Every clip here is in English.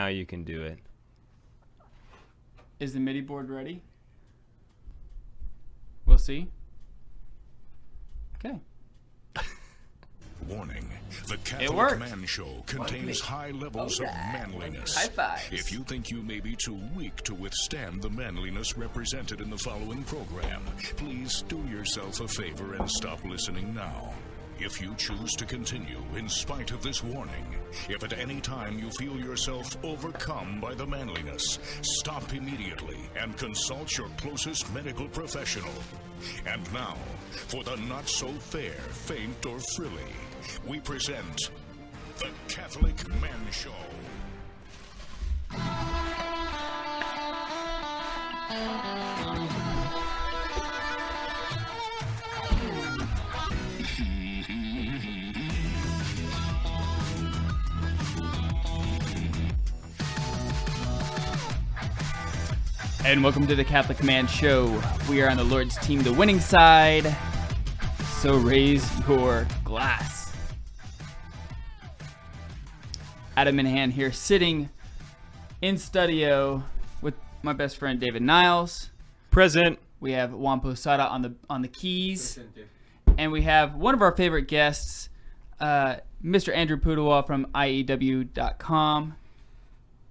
Now you can do it. Is the MIDI board ready? We'll see. Okay. Warning, the It Catholic worked. Man Show contains high levels of manliness. High fives. If you think you may be too weak to withstand the manliness represented in the following program, please do yourself a favor and stop listening now. If you choose to continue in spite of this warning, if at any time you feel yourself overcome by the manliness, stop immediately and consult your closest medical professional. And now, for the not-so-fair, faint, or frilly, we present the Catholic Man Show. And welcome to the Catholic Man Show. We are on the Lord's team, the winning side. So raise your glass. Adam Minahan here, sitting in studio with my best friend David Niles. Present. We have Juan Posada on the keys, and we have one of our favorite guests, Mr. Andrew Pudewa from IEW.com.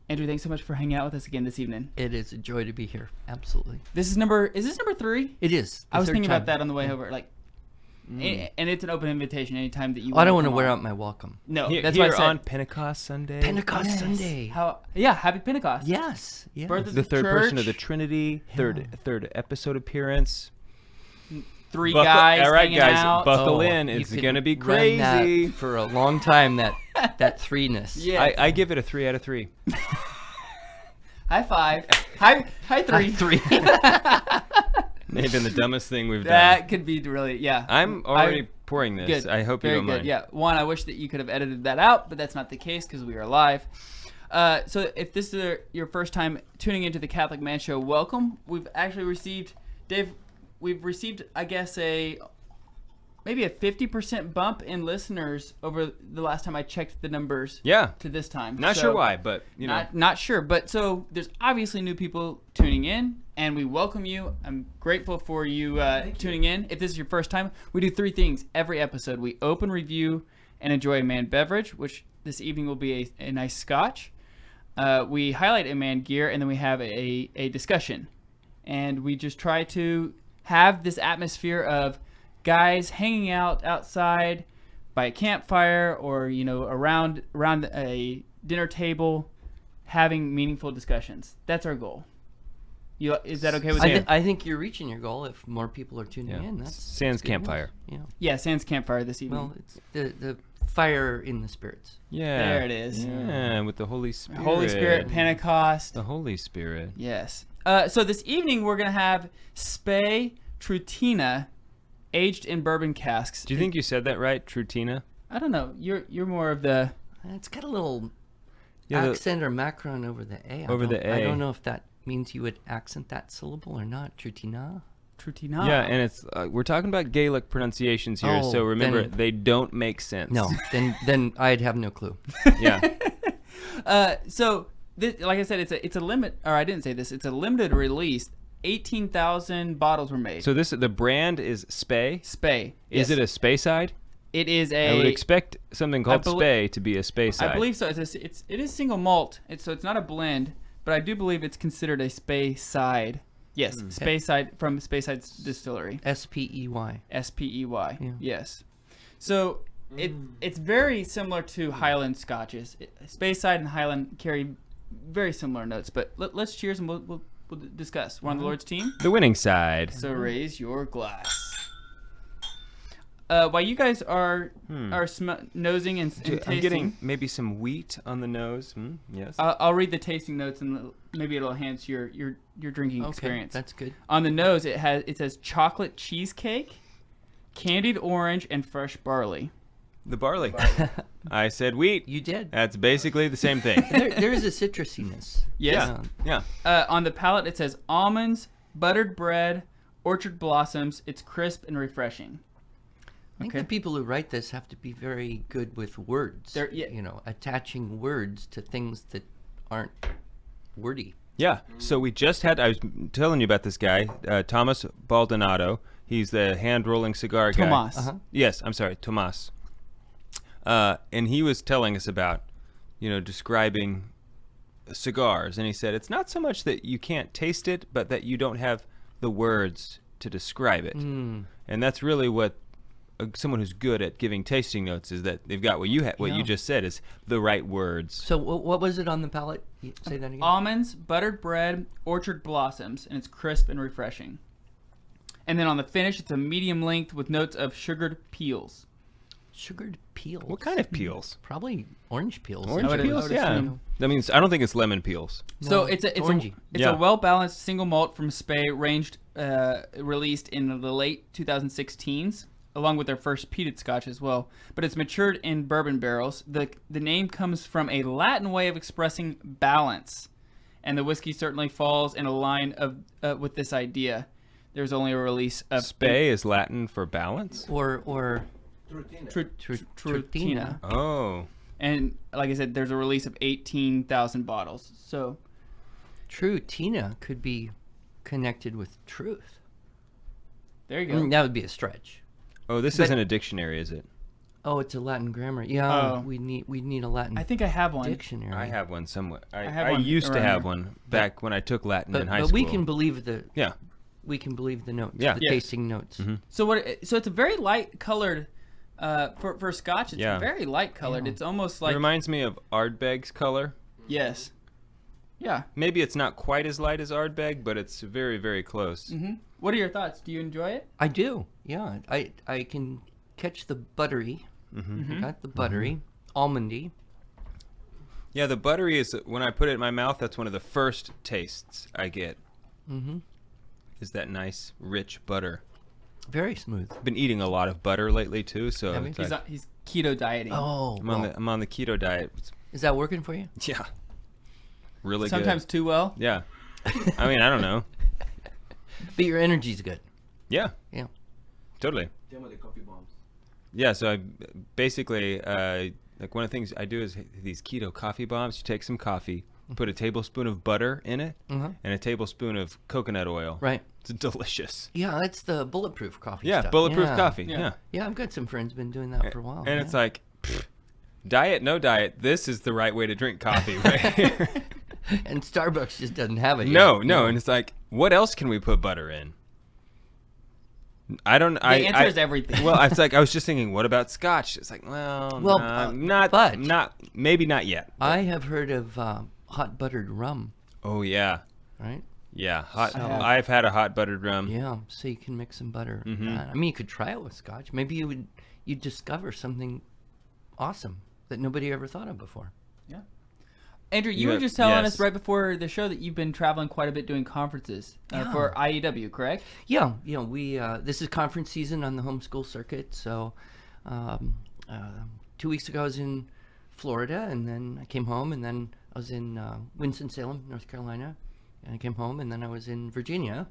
Andrew, thanks so much for hanging out with us again this evening. It is a joy to be here. Absolutely. Is this number 3? It is. I was thinking about that on the way over. And it's an open invitation anytime that you I don't want to wear out my welcome. No, That's why I here said on Pentecost Sunday. Pentecost Sunday. Happy Pentecost. Yes. Yes. Birth of The third person of church. the Trinity. Third episode appearance. Three guys all right, hanging guys, out. buckle in. You It's could gonna be run that crazy. for a long time. That threeness. Yeah. I give it a 3 out of 3. High five. High three. Three. Maybe the dumbest thing we've done. That could be really, yeah. I'm already pouring this. Good. I hope you Very don't good. mind. Yeah. One, I wish that you could have edited that out, but that's not the case because we are live. So if this is your first time tuning into the Catholic Man Show, welcome. We've actually received, Dave, I guess, maybe a 50% bump in listeners over the last time I checked the numbers. Yeah. To this time. Not So, sure why, but you know. Not sure, but so there's obviously new people tuning in, and we welcome you. I'm grateful for you tuning in. If this is your first time, we do 3 things every episode. We open, review, and enjoy a man beverage, which this evening will be a nice scotch. We highlight a man gear, and then we have a discussion. And we just try to have this atmosphere of guys hanging out outside by a campfire or around a dinner table having meaningful discussions. That's our goal. Is that okay with you? I think you're reaching your goal if more people are tuning in. Sans good campfire. news. Yeah, sans campfire this evening. Well, it's the fire in the spirits. Yeah. There it is. Yeah, with the Holy Spirit. Holy Spirit, Pentecost. The Holy Spirit. Yes. So this evening we're gonna have Spey Trutina, aged in bourbon casks. Do you think you said that right, Trutina? I don't know. You're more of the. It's got a little Yeah, accent or macron over the A. Over the A. I don't know if that means you would accent that syllable or not. Trutina. Trutina. Yeah, and it's we're talking about Gaelic pronunciations here, so remember they don't make sense. No, then I'd have no clue. Yeah. So this, like I said, it's a limit. Or I didn't say this. It's a limited release. 18,000 bottles were made. So the brand is Spey. Spey. Is yes. it a Speyside? It is I would expect something called Spey to be a Speyside. I believe so. It is single malt. So it's not a blend, but I do believe it's considered a Speyside. Yes, Speyside from Speyside's distillery. Spey. Spey. Yeah. Yes. So it's very similar to Highland scotches. Speyside and Highland carry very similar notes. But let's cheers and we'll discuss. We're on the Lord's team. The winning side. So raise your glass. While you guys are nosing and tasting, I'm getting maybe some wheat on the nose. Yes. I'll read the tasting notes and maybe it'll enhance your drinking experience. That's good. On the nose, it says chocolate cheesecake, candied orange, and fresh barley. The barley. I said wheat. You did. That's basically the same thing. There is a citrusiness. Yes. Yeah. On the palate, it says almonds, buttered bread, orchard blossoms. It's crisp and refreshing. I think the people who write this have to be very good with words. They're- yeah. Attaching words to things that aren't wordy. Yeah. So we just had, I was telling you about this guy, Thomas Baldonado. He's the hand-rolling cigar guy. Tomas. Yes, I'm sorry, Tomas. And he was telling us about, describing cigars. And he said, it's not so much that you can't taste it, but that you don't have the words to describe it. And that's really what someone who's good at giving tasting notes is, that they've got what you just said is the right words. So what was it on the palate? Say that again. Almonds, buttered bread, orchard blossoms, and it's crisp and refreshing. And then on the finish, it's a medium length with notes of sugared peels. Sugared peels. What kind of peels? Probably orange peels. Orange peels, yeah. That means, I don't think it's lemon peels. So No, it's orangey. a well-balanced single malt from Spey, released in the late 2016s, along with their first peated scotch as well. But it's matured in bourbon barrels. The name comes from a Latin way of expressing balance, and the whiskey certainly falls in a line with this idea. There's only a release of Spey is Latin for balance? Or Trutina. Oh. And like I said, there's a release of 18,000 bottles. So Trutina could be connected with truth. there you go. That would be a stretch. Oh, this isn't a dictionary, is it? Oh, it's a Latin grammar. Yeah, Oh. we need a Latin I think I have one. dictionary. I have one somewhere. have I one used to around have here. one back when I took Latin in high but school. we can believe the Yeah. notes, Yeah. the Yes. tasting notes. So it's a very light colored for scotch. It's Yeah. very light colored. Yeah. It's almost It like reminds me of Ardbeg's color. yes. Yeah. Maybe it's not quite as light as Ardbeg, but it's very, very close. What are your thoughts? Do you enjoy it? I do. Yeah, I can catch the buttery. I got the buttery, almondy. Yeah, the buttery is, when I put it in my mouth, that's one of the first tastes I get. Is that nice, rich butter. Very smooth. Been eating a lot of butter lately too, so Have you? it's like, He's keto dieting. Oh, I'm on the keto diet. is that working for you? Yeah, really Sometimes good. too well. Yeah, I mean, I don't know. But your energy's good. Yeah, Yeah. totally. Yeah, so I basically like one of the things I do is these keto coffee bombs. You take some coffee, put a tablespoon of butter in it, and a tablespoon of coconut oil. Right. It's delicious. Yeah, that's the bulletproof coffee Yeah, stuff. bulletproof Yeah. coffee. Yeah. Yeah. Yeah, I've got some friends been doing that for a while. And yeah. it's like, diet, no diet. This is the right way to drink coffee right here. And Starbucks just doesn't have it. No. yet. And it's like, what else can we put butter in? I don't. The answer is everything. Well, it's like I was just thinking, what about scotch? It's like, maybe not yet. I have heard of hot buttered rum, Oh yeah, right? yeah. have. I've had a hot buttered rum. Yeah, so you can mix some butter. I mean, you could try it with scotch. Maybe you'd discover something awesome that nobody ever thought of before. Andrew, you Yeah, were just telling yes. us right before the show that you've been traveling quite a bit doing conferences for IEW, correct? Yeah, we this is conference season on the homeschool circuit. So 2 weeks ago I was in Florida, and then I came home, and then I was in Winston-Salem, North Carolina, and I came home, and then I was in Virginia,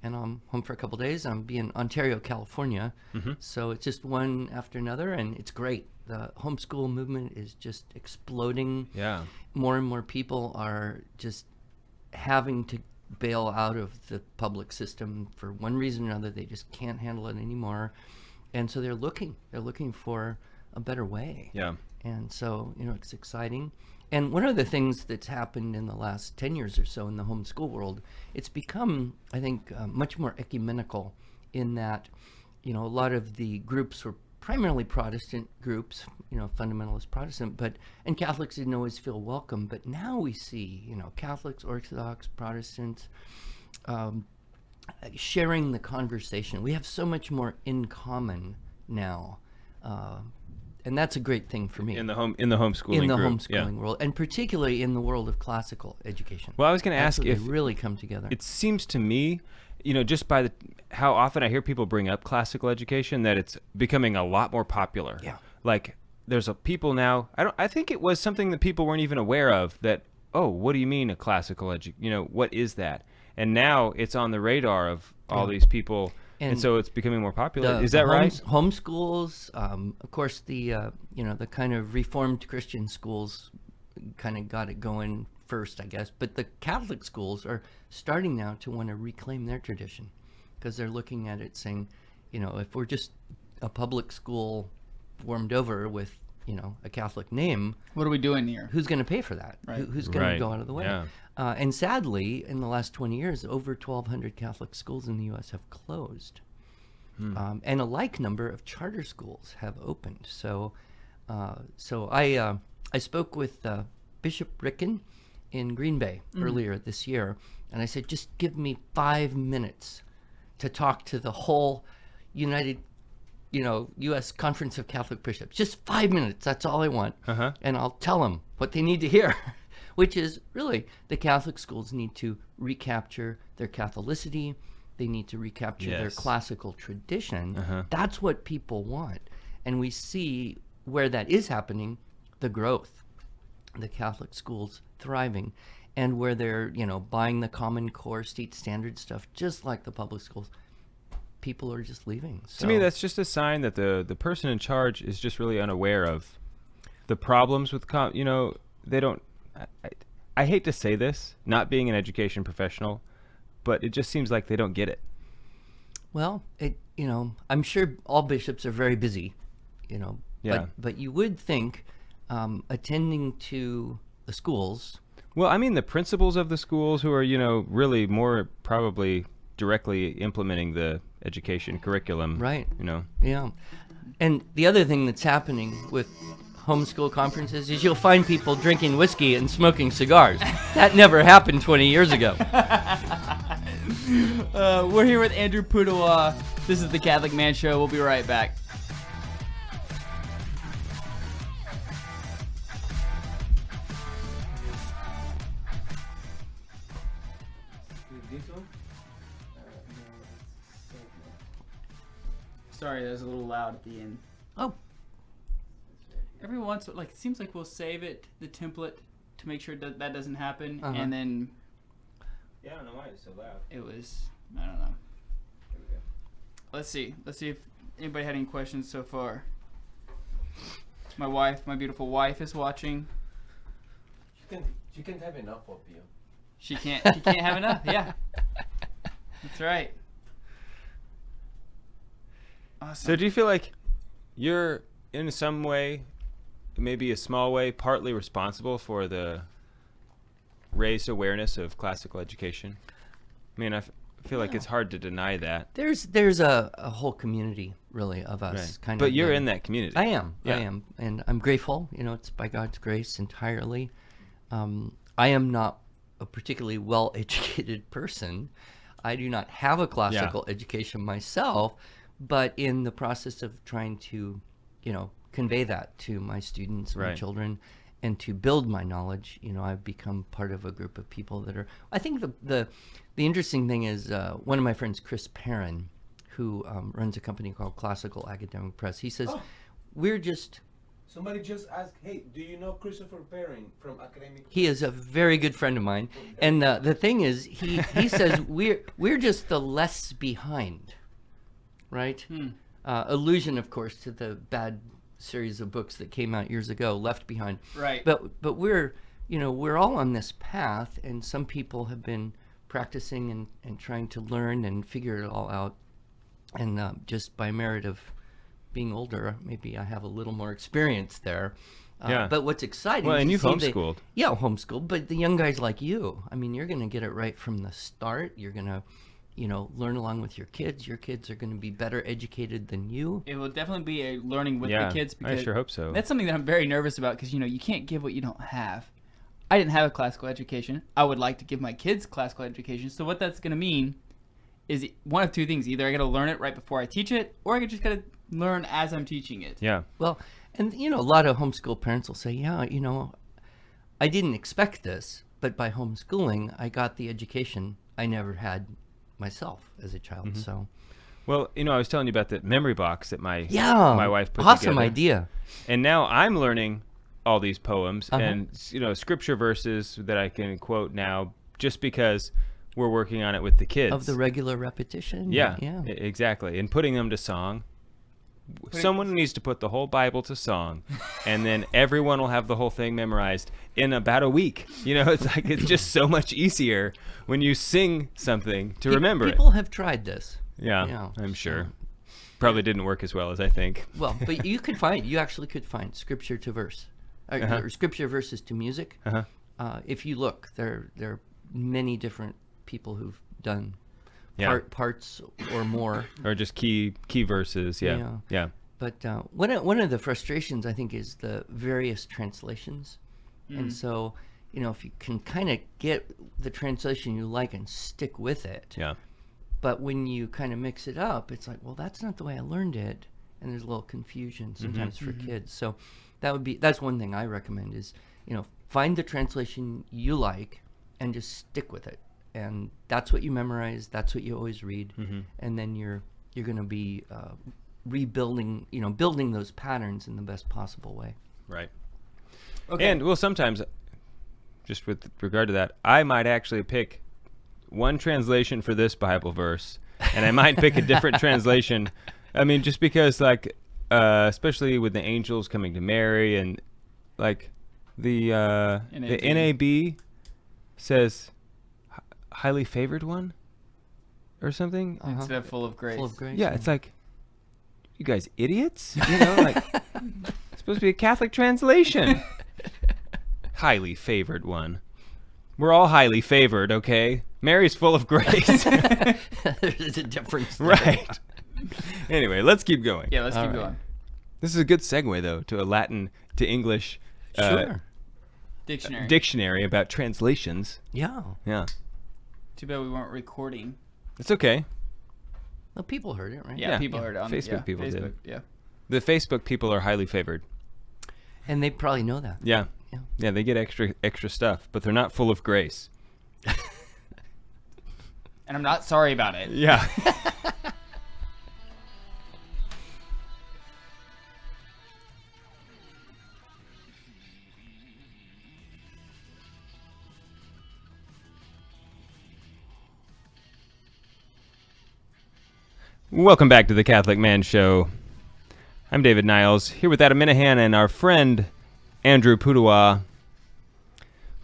and I'm home for a couple days. I'm in Ontario, California. So it's just one after another, and it's great. The homeschool movement is just exploding. Yeah. More and more people are just having to bail out of the public system for one reason or another. They just can't handle it anymore, and so they're looking for a better way. Yeah. And so it's exciting. And one of the things that's happened in the last 10 years or so in the homeschool world, it's become, I think, much more ecumenical in that a lot of the groups were primarily Protestant groups, fundamentalist Protestant, and Catholics didn't always feel welcome. But now we see, Catholics, Orthodox, Protestants, sharing the conversation. We have so much more in common now, and that's a great thing for me In the homeschooling group. homeschooling world, and particularly in the world of classical education. Well, I was going to That's ask where if they really come together. it seems to me, just by how often I hear people bring up classical education, that it's becoming a lot more popular. Yeah. Like there's people now. I think it was something that people weren't even aware of. That what do you mean a classical what is that? And now it's on the radar of all these people, and so it's becoming more popular. Is that right? Homeschools, of course, the the kind of Reformed Christian schools kind of got it going first, I guess. But the Catholic schools are starting now to want to reclaim their tradition, because they're looking at it saying, if we're just a public school warmed over with, a Catholic name, What are we doing here? who's going to pay for that? Right. Who's going Right. to go out of the way? Yeah. And sadly, in the last 20 years, over 1,200 Catholic schools in the U.S. have closed. And a like number of charter schools have opened. So I spoke with Bishop Ricken in Green Bay earlier this year, and I said, just give me 5 minutes to talk to the whole U.S. Conference of Catholic Bishops. Just 5 minutes. That's all I want. And I'll tell them what they need to hear, which is really the Catholic schools need to recapture their Catholicity. They need to recapture their Yes. classical tradition. That's what people want. And we see where that is happening, the growth, the Catholic schools thriving, and where they're, buying the Common Core state standard stuff, just like the public schools. People are just leaving. To me, that's just a sign that the person in charge is just really unaware of the problems with, they don't, I hate to say this, not being an education professional, but it just seems like they don't get it. Well, I'm sure all bishops are very busy, Yeah. but you would think attending to the schools. Well, I mean the principals of the schools who are, really more probably directly implementing the education curriculum. Right. Yeah. And the other thing that's happening with homeschool conferences is you'll find people drinking whiskey and smoking cigars. That never happened 20 years ago. We're here with Andrew Pudewa. This is the Catholic Man Show. We'll be right back. Sorry, that was a little loud at the end. Oh, Every once, it seems like we'll save it, the template, to make sure that doesn't happen, Uh-huh. and then Yeah, I don't know why it's so loud. it was, I don't know. Let's see if anybody had any questions so far. My wife, my beautiful wife, is watching. She can't have enough of you. She can't have enough. Yeah, that's right. Awesome. So do you feel like you're in some way, maybe a small way, partly responsible for the raised awareness of classical education? I mean, I feel like it's hard to deny that. there's a whole community, really, of us. Right. Kind But of. you're in that community. I am. Yeah. And I'm grateful. It's by God's grace entirely. I am not a particularly well-educated person. I do not have a classical education myself, but in the process of trying to, convey that to my students, my Right. children, and to build my knowledge, I've become part of a group of people that are. I think the interesting thing is one of my friends, Chris Perrin, who runs a company called Classical Academic Press. He says, we're just. Somebody just asked, hey, do you know Christopher Perrin from Academic? He is a very good friend of mine, and the thing is, he says we're just the less behind, right? Allusion, of course, to the bad series of books that came out years ago, Left Behind. Right. But we're all on this path, and some people have been practicing and trying to learn and figure it all out, and just by merit of being older, maybe I have a little more experience there. Yeah. But what's exciting Well, is and to you've see homeschooled. Yeah, homeschooled, but the young guys like you, I mean, you're going to get it right from the start. You're going to, learn along with your kids. Your kids are going to be better educated than you. It will definitely be a learning with Yeah, the kids. I sure hope so. That's something that I'm very nervous about because, you can't give what you don't have. I didn't have a classical education. I would like to give my kids classical education. So what that's going to mean is one of two things. Either I got to learn it right before I teach it, or I just got to learn as I'm teaching it. Yeah. Well, and, a lot of homeschool parents will say, yeah, I didn't expect this, but by homeschooling, I got the education I never had myself as a child. Mm-hmm. So, Well, I was telling you about the memory box that my wife put awesome together. idea. And now I'm learning all these poems Uh-huh. and scripture verses that I can quote now just because we're working on it with the kids. Of the regular repetition. Yeah, Yeah. exactly. And putting them to song. Someone needs to put the whole Bible to song, and then everyone will have the whole thing memorized in about a week. It's like it's just so much easier when you sing something to remember People have tried this. it. Yeah, I'm sure. Probably didn't work as well as I think. Well, but you actually could find scripture to verse, or scripture verses to music. If you look, there are many different people who've done parts or more, or just key verses. Yeah. But one of the frustrations I think is the various translations, and so if you can kind of get the translation you like and stick with it. Yeah. But when you kind of mix it up, it's like, well, that's not the way I learned it, and there's a little confusion sometimes for kids. So that's one thing I recommend is, find the translation you like and just stick with it. And that's what you memorize, that's what you always read. And then you're going to be rebuilding, building those patterns in the best possible way. Right. Okay. And well, sometimes, just with regard to that, I might actually pick one translation for this Bible verse, and I might pick a different translation. I mean, just because, like, especially with the angels coming to Mary, and like the NAB says highly favored one or something. Instead of full of grace. Full of grace. Yeah, it's like, you guys idiots? Like, it's supposed to be a Catholic translation. Highly favored one. We're all highly favored, okay? Mary's full of grace. There's a difference there. Right. Anyway, let's keep going. Yeah, let's keep going. This is a good segue, though, to a Latin to English Sure. Dictionary. about translations. Yeah. Yeah. Too bad we weren't recording. It's okay. Well, people heard it, right? Yeah, people heard it on Facebook people Facebook, did. Yeah. The Facebook people are highly favored. And they probably know that. Yeah. Yeah, they get extra stuff, but they're not full of grace. And I'm not sorry about it. Yeah. Welcome back to the Catholic Man Show. I'm David Niles, here with Adam Minahan and our friend Andrew Pudewa.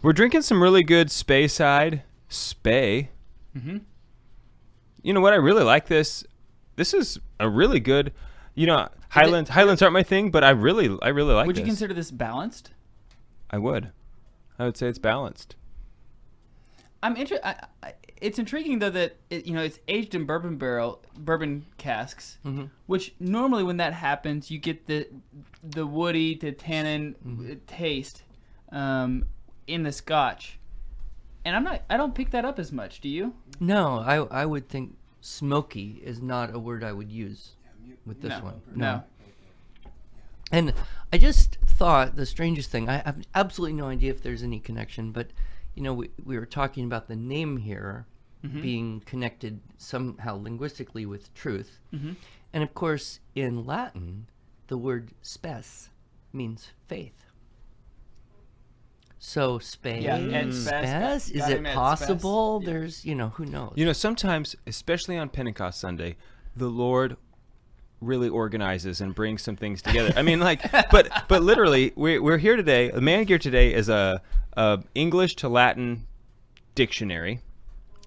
We're drinking some really good Speyside. Spey. Mm-hmm. You know what? I really like this. This is a really good. Highlands aren't my thing, but I really like this. Would you consider this balanced? I would. I would say it's balanced. I'm it's intriguing though that it's aged in bourbon casks, which normally when that happens, you get the woody to tannin taste in the Scotch, and I don't pick that up as much. Do you? No, I would think smoky is not a word I would use with this one. No. And I just thought the strangest thing. I have absolutely no idea if there's any connection, but we were talking about the name here being connected somehow linguistically with truth. And of course, in Latin, the word spes means faith. So spes, and spes, is it possible? There's, who knows? Sometimes, especially on Pentecost Sunday, the Lord really organizes and brings some things together. I mean, but literally, we're here today. The man gear today is a English to Latin dictionary.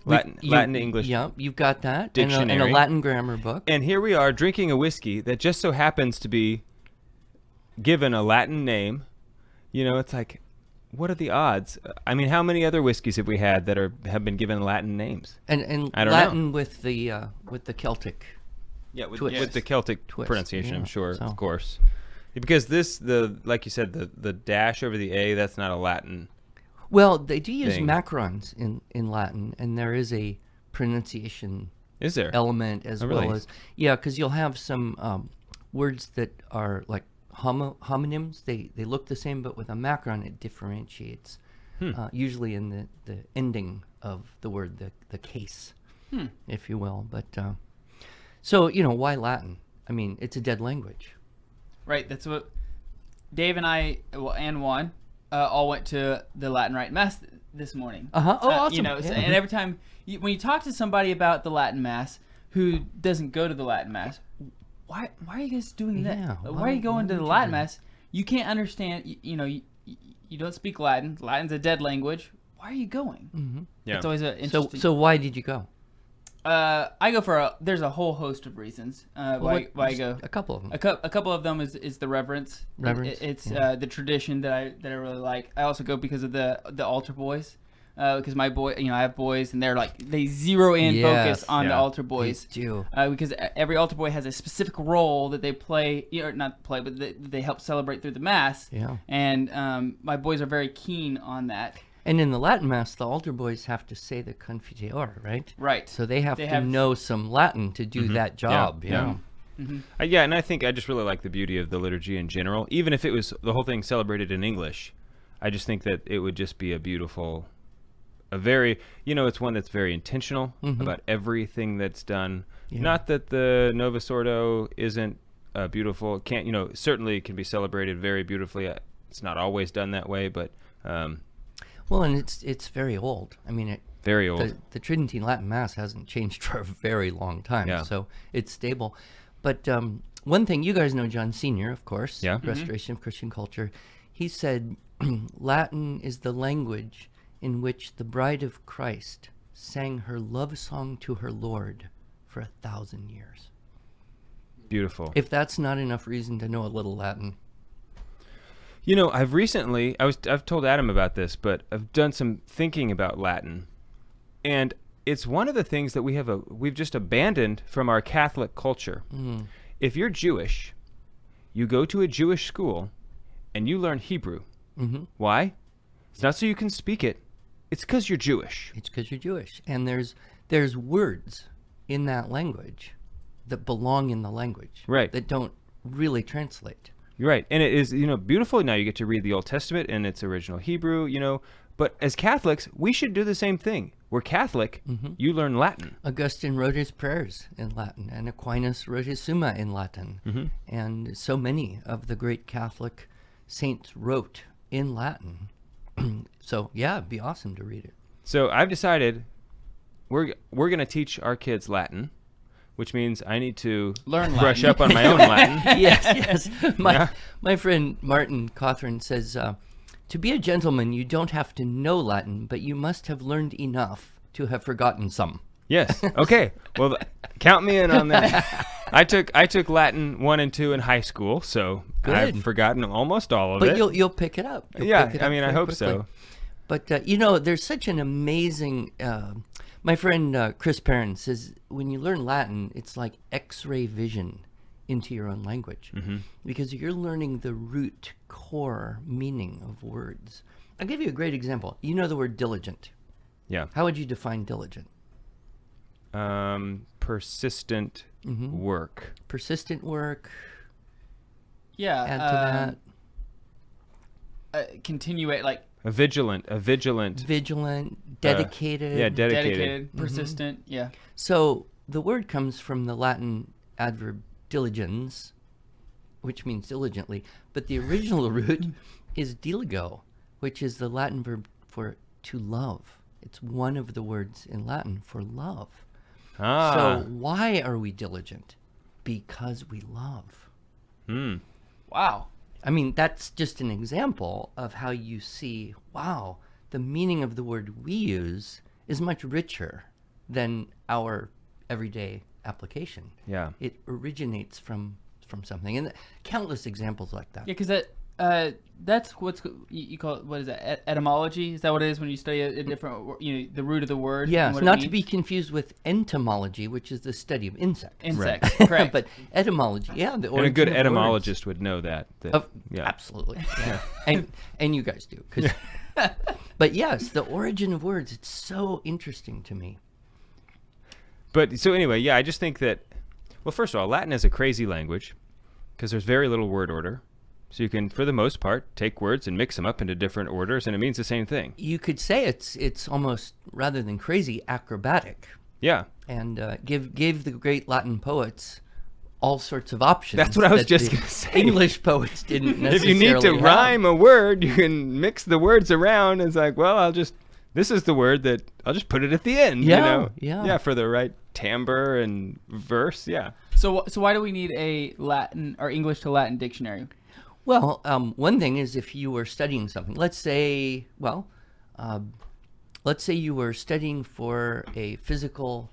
Latin to English. Yeah, you've got that. Dictionary. And a Latin grammar book. And here we are drinking a whiskey that just so happens to be given a Latin name. It's like, what are the odds? I mean, how many other whiskeys have we had that have been given Latin names? And I don't Latin know. with the Celtic. Yeah, with twist. the Celtic Twist, pronunciation, yeah, I'm sure, so. of course. Because like you said, the dash over the A, that's not a Latin. Well, they do use thing. macrons in Latin, and there is a pronunciation Is there? element as really? well as because you'll have some words that are like homonyms. They look the same, but with a macron it differentiates. Usually in the ending of the word, the case, if you will. But so why Latin? I mean, it's a dead language. Right. That's what Dave and I and Juan all went to the Latin Rite Mass this morning. Oh, awesome. So, and every time when you talk to somebody about the Latin Mass who doesn't go to the Latin Mass, why are you guys doing that? Yeah, Why are you going to would the you Latin do Mass? You can't understand, you don't speak Latin. Latin's a dead language. Why are you going? Yeah. It's always an interesting... So why did you go? I go for there's a whole host of reasons why I just go. A couple of them. A couple of them is the reverence. It's the tradition that I really like. I also go because of the altar boys. Because my boy, I have boys, and they zero in focus on the altar boys. They do. Because every altar boy has a specific role that they play, or not play, but they help celebrate through the Mass. Yeah. And my boys are very keen on that. And in the Latin Mass, the altar boys have to say the Confiteor, right? Right. So they have to know some Latin to do that job. Yeah. Yeah, and I think I just really like the beauty of the liturgy in general. Even if it was the whole thing celebrated in English, I just think that it would just be a beautiful, it's one that's very intentional about everything that's done. Yeah. Not that the Novus Ordo isn't beautiful. It can't, certainly can be celebrated very beautifully. It's not always done that way, but... Well, and it's very old. I mean, very old. The Tridentine Latin Mass hasn't changed for a very long time, so it's stable. But one thing, you guys know John Senior, of course, Restoration of Christian Culture. He said, Latin is the language in which the bride of Christ sang her love song to her Lord for 1,000 years. Beautiful. If that's not enough reason to know a little Latin. I've recently, I've told Adam about this, but I've done some thinking about Latin, and it's one of the things that we've just abandoned from our Catholic culture. If you're Jewish, you go to a Jewish school, and you learn Hebrew. Why? It's not so you can speak it. It's because you're Jewish. It's because you're Jewish, and there's words in that language that belong in the language, right? That don't really translate. You're right. And it is, beautiful. Now you get to read the Old Testament in its original Hebrew, But as Catholics, we should do the same thing. We're Catholic. You learn Latin. Augustine wrote his prayers in Latin, and Aquinas wrote his Summa in Latin. And so many of the great Catholic saints wrote in Latin. So, yeah, it'd be awesome to read it. So I've decided we're going to teach our kids Latin, which means I need to brush up on my own Latin. Yes. My friend Martin Cawthron says, to be a gentleman, you don't have to know Latin, but you must have learned enough to have forgotten some. Yes. Okay. Well, count me in on that. I took Latin 1 and 2 in high school, so Good. I've forgotten almost all of it. But you'll pick it up. I hope so. But there's such an amazing. My friend Chris Perrin says when you learn Latin, it's like X-ray vision into your own language, because you're learning the root core meaning of words. I'll give you a great example. You know the word diligent. Yeah. How would you define diligent? Persistent work. Persistent work. Yeah. Add to that. Continuate, like. Vigilant. Vigilant, dedicated. Dedicated, persistent, yeah. So the word comes from the Latin adverb diligens, which means diligently, but the original root is diligo, which is the Latin verb for to love. It's one of the words in Latin for love. So why are we diligent? Because we love. Wow. I mean, that's just an example of how you see, wow, the meaning of the word we use is much richer than our everyday application. Yeah. It originates from something. And countless examples like that. Yeah, because that's what's you call it, what is that, etymology? Is that what it is when you study a different, the root of the word? Yes, not to be confused with entomology, which is the study of insects. Insects, Right. correct. But etymology, the origin and a good of etymologist words. would know that. Absolutely. Yeah. and you guys do. But yes, the origin of words, it's so interesting to me. But so anyway, I just think that, well, first of all, Latin is a crazy language because there's very little word order. So you can, for the most part, take words and mix them up into different orders, and it means the same thing. You could say it's almost, rather than crazy, acrobatic. Yeah. And gave the great Latin poets all sorts of options. That's what I was just going to say. English poets didn't necessarily If you need to have. rhyme a word, you can mix the words around. It's like, well, this is the word that I'll just put it at the end. Yeah. Yeah, for the right timbre and verse. Yeah. So why do we need a Latin or English to Latin dictionary? Well, one thing is if you were studying something, let's say you were studying for a physical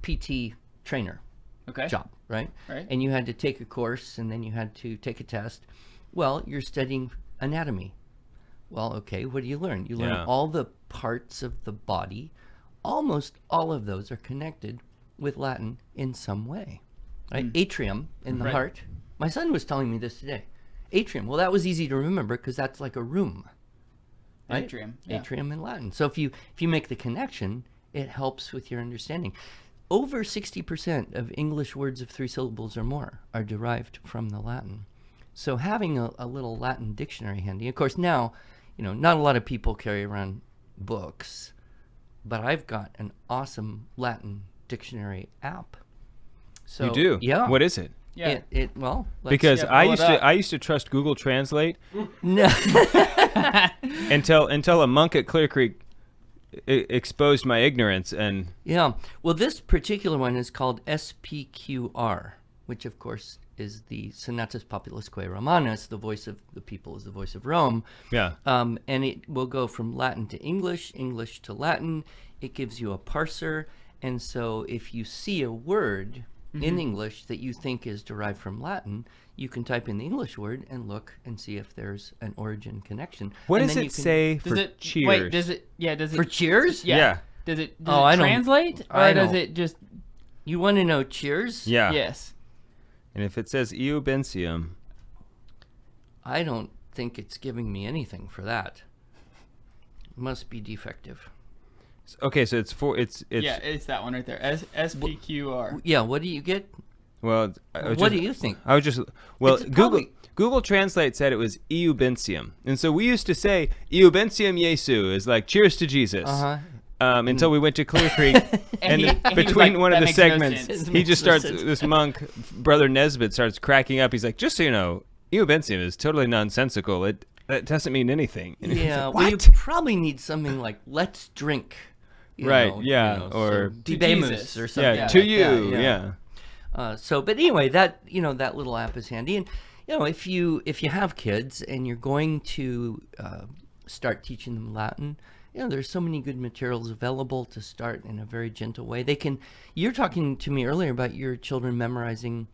PT trainer Okay. job, right? Right. And you had to take a course and then you had to take a test. Well, you're studying anatomy. Well, okay, what do you learn? You learn Yeah. all the parts of the body. Almost all of those are connected with Latin in some way. Right? Atrium in the Right. heart. My son was telling me this today. Atrium. Well, that was easy to remember because that's like a room. Right? Atrium. Yeah. Atrium in Latin. So if you make the connection, it helps with your understanding. Over 60% of English words of 3 syllables or more are derived from the Latin. So having a little Latin dictionary handy. Of course, now, not a lot of people carry around books, but I've got an awesome Latin dictionary app. So You do? Yeah. What is it? Yeah. Let's- Because Yeah, I pull it used to up. I used to trust Google Translate No. until a monk at Clear Creek exposed my ignorance, and Yeah. Well, this particular one is called SPQR, which of course is the Senatus Populusque Romanus, the voice of the people is the voice of Rome. yeah. And it will go from Latin to English, English to Latin. It gives you a parser. And so if you see a word in English that you think is derived from Latin, you can type in the English word and look and see if there's an origin connection. What And does then it you can- say Does for it cheers? Wait, does it does it For cheers? Yeah. Yeah. Does it Oh, I don't- translate or I does don't- it just You want to know cheers? Yeah. Yes. And if it says eubentium, I don't think it's giving me anything for that. Must be defective. okay, so it's Yeah, it's that one right there. SPQR. Yeah, what do you get? well. What do you think? I was just well. It's probably- Google Translate said it was eubentium, and so we used to say eubentium Jesu is like cheers to Jesus. Uh-huh. Until we went to Clear Creek, and he was between like, one of "That the makes no segments, sense." he Makes just no starts. sense. This monk, Brother Nesbitt, starts cracking up. He's like, "Just so you know, eubentium is totally nonsensical. It doesn't mean anything." And it's Yeah, like, well, you what? probably need something like "Let's drink," Right, yeah, or- so, To Dibemus Jesus. or something. Yeah, Yeah. to like you, that, yeah. But anyway, that that little app is handy, and if you have kids and you're going to start teaching them Latin, there's so many good materials available to start in a very gentle way. You're talking to me earlier about your children memorizing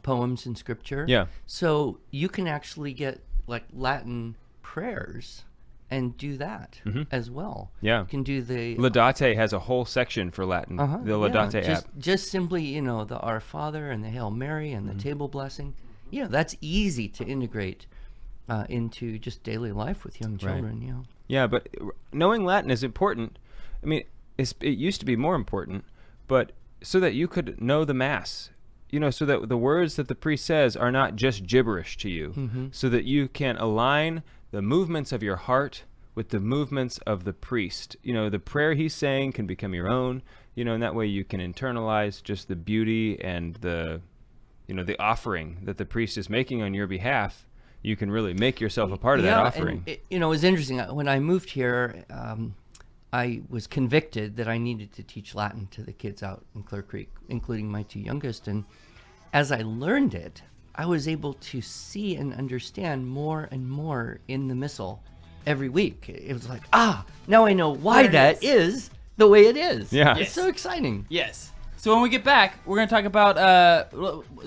poems in scripture. Yeah. So you can actually get like Latin prayers and do that as well. Yeah. You can do the Laudate has a whole section for Latin. The Laudate app. just simply, the Our Father and the Hail Mary and the table blessing. That's easy to integrate into just daily life with young children. Yeah, but knowing Latin is important. I mean, it used to be more important, but so that you could know the Mass, so that the words that the priest says are not just gibberish to you, so that you can align the movements of your heart with the movements of the priest. The prayer he's saying can become your own, and that way you can internalize just the beauty and the offering that the priest is making on your behalf. You can really make yourself a part of that offering. And it was interesting. When I moved here, I was convicted that I needed to teach Latin to the kids out in Clear Creek, including my 2 youngest. And as I learned it, I was able to see and understand more and more in the missal every week. It was like, now I know why that is the way it is. Yeah. It's so exciting. Yes. So when we get back, we're going to talk about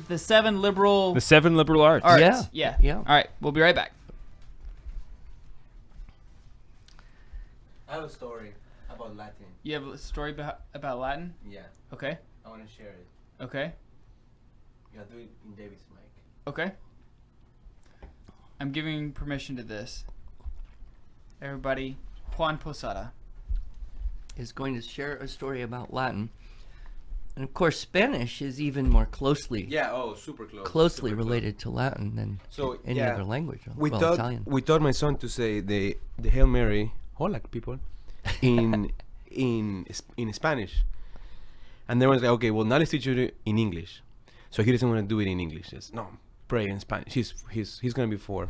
the 7 liberal The 7 liberal arts. arts. Yeah. Yeah. All right. We'll be right back. I have a story about Latin. You have a story about Latin? Yeah, Okay. I want to share it. Okay. You gotta do it in David's mic. Okay. I'm giving permission to this. Everybody, Juan Posada. Is going to share a story about Latin. And of course, Spanish is even more closely Super close. closely related to Latin than So, any yeah, other language. We well, taught Italian. we taught my son to say the Hail Mary, hola people, in Spanish, and then was like, okay, well now let's teach you it in English. So he doesn't want to do it in English. Just no, pray in Spanish. He's gonna be 4,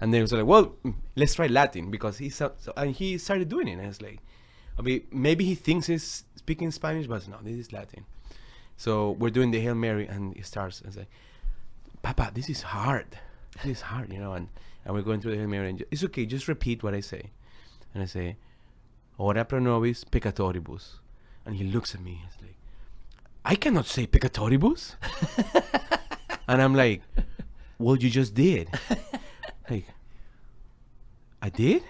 and then he was like, well, let's try Latin because and he started doing it. And I was like, I mean, maybe he thinks he's speaking Spanish, but no, this is Latin. So we're doing the Hail Mary, and it starts. It's like, Papa, this is hard. This is hard, and we're going through the Hail Mary. And it's okay, just repeat what I say. And I say, Ora pro nobis peccatoribus. And he looks at me. He's like, I cannot say peccatoribus. And I'm like, well, you just did. Like, I did?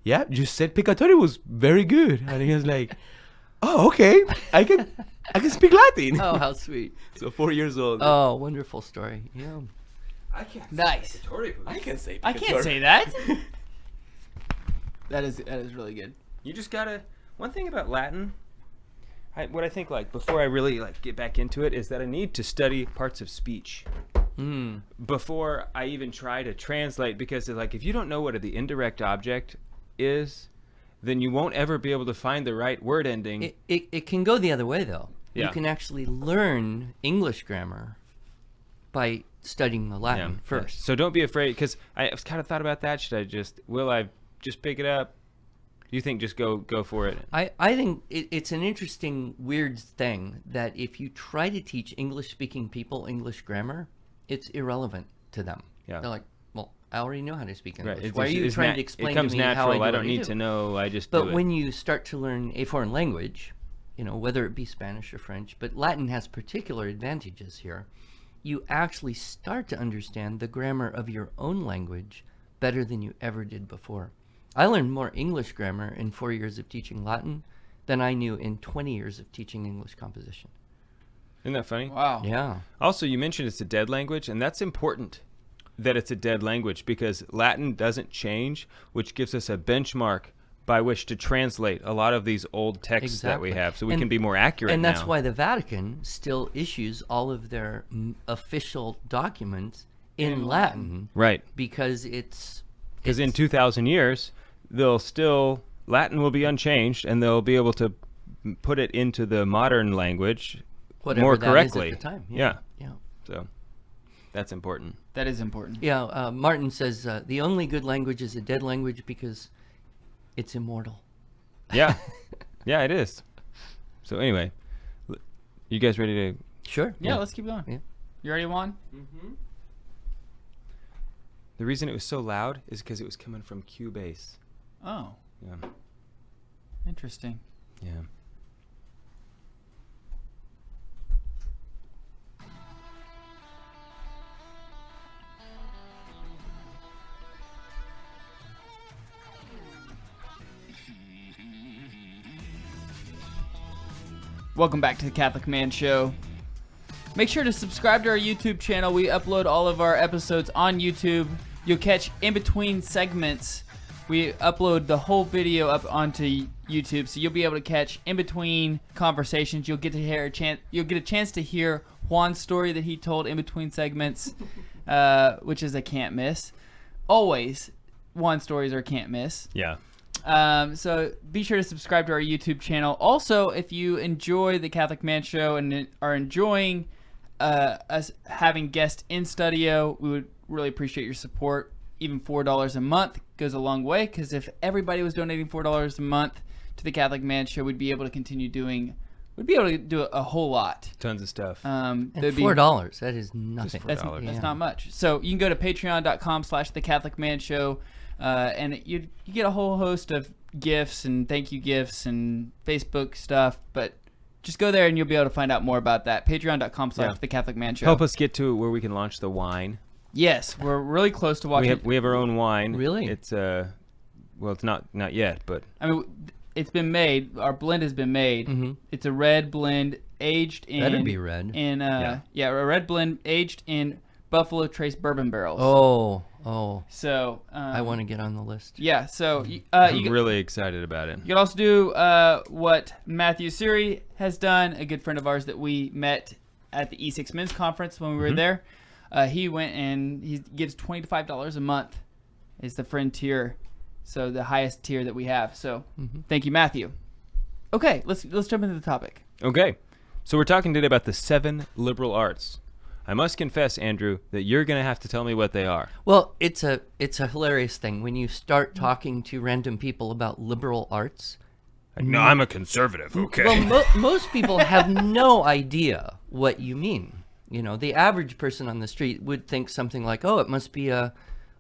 Yeah, you said peccatoribus. Very good. And he was like, oh, okay. I can speak Latin. Oh, how sweet. So 4 years old. Oh, wonderful story. Yeah. I can't Nice. I can say I can't say that. That is really good. You just gotta. One thing about Latin, what I think before I really get back into it is that I need to study parts of speech before I even try to translate, because if you don't know what the indirect object is, then you won't ever be able to find the right word ending. It can go the other way, though. Yeah. You can actually learn English grammar by studying the Latin first. So don't be afraid, because I kind of thought about that. Will I just pick it up? Do you think just go for it? I think it's an interesting, weird thing that if you try to teach English-speaking people English grammar, it's irrelevant to them. Yeah. They're like, well, I already know how to speak English. Right. Why are you trying to explain to me natural. how I do I what don't need do? to know. I just do But it. when you start to learn a foreign language, whether it be Spanish or French, but Latin has particular advantages here. You actually start to understand the grammar of your own language better than you ever did before. I learned more English grammar in 4 years of teaching Latin than I knew in 20 years of teaching English composition. Isn't that funny? Wow. Yeah. Also, you mentioned it's a dead language, and that's important that it's a dead language, because Latin doesn't change, which gives us a benchmark by which to translate a lot of these old texts that we Exactly. have, so we can be more accurate And that's now. why the Vatican still issues all of their official documents in Latin, Right. because it's Because in 2,000 years, Latin will be unchanged, and they'll be able to put it into the modern language whatever more that is correctly. at the time. Yeah. Yeah. So that's important. That is important. Yeah, Martin says the only good language is a dead language because it's immortal. Yeah. Yeah, it is. So anyway, you guys ready to... Sure. Yeah, let's keep going. Yeah. You ready, Juan? The reason it was so loud is because it was coming from Cubase. Oh, Yeah. interesting. Yeah. Welcome back to the Catholic Man Show. Make sure to subscribe to our YouTube channel. We upload all of our episodes on YouTube. You'll catch in between segments. We upload the whole video up onto YouTube, so you'll be able to catch in between conversations. You'll get a chance to hear Juan's story that he told in between segments, which is a can't miss. Always, Juan's stories are a can't miss. Yeah. So be sure to subscribe to our YouTube channel. Also, if you enjoy the Catholic Man Show and are enjoying us having guests in studio, we would really appreciate your support. Even $4 a month goes a long way, because if everybody was donating $4 a month to the Catholic Man Show, we'd be able to continue doing. We'd be able to do a whole lot. Tons of stuff. And there'd be- $4, that is nothing. That's, $4. that's not much. So you can go to patreon.com/thecatholicmanshow, and you get a whole host of gifts and thank you gifts and Facebook stuff. But just go there and you'll be able to find out more about that. Patreon.com/thecatholicmanshow. Help us get to where we can launch the wine. Yes, we're really close to watching. We have our own wine. Really? It's well, it's not yet, but I mean, it's been made. Our blend has been made. Mhm. It's a red blend aged in. Better be red. In a red blend aged in Buffalo Trace bourbon barrels. Oh. So I want to get on the list. Yeah. So you I'm really excited about it. You can also do what Matthew Siri has done, a good friend of ours that we met at the E6 Men's Conference when we were there. He went and he gives $25 a month is the friend tier, so the highest tier that we have. So thank you, Matthew. Okay, let's jump into the topic. Okay, so we're talking today about the 7 liberal arts. I must confess, Andrew, that you're going to have to tell me what they are. Well, it's a hilarious thing when you start talking to random people about liberal arts. Like, no, I'm a conservative. Okay. Well, most people have no idea what you mean. You know, the average person on the street would think something like, "Oh, it must be a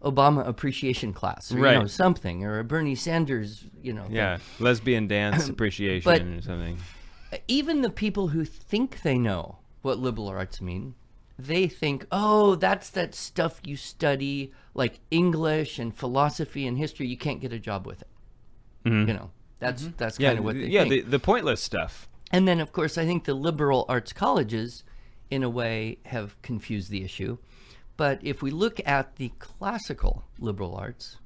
Obama appreciation class, or Right. you know, something, or a Bernie Sanders, you know." Yeah, lesbian dance appreciation But- or something. Even the people who think they know what liberal arts mean, they think, "Oh, that's that stuff you study, like English and philosophy and history. You can't get a job with it." You know, that's Yeah, kind of what they yeah, think. the pointless stuff. And then, of course, I think the liberal arts colleges, in a way, have confused the issue. But if we look at the classical liberal arts,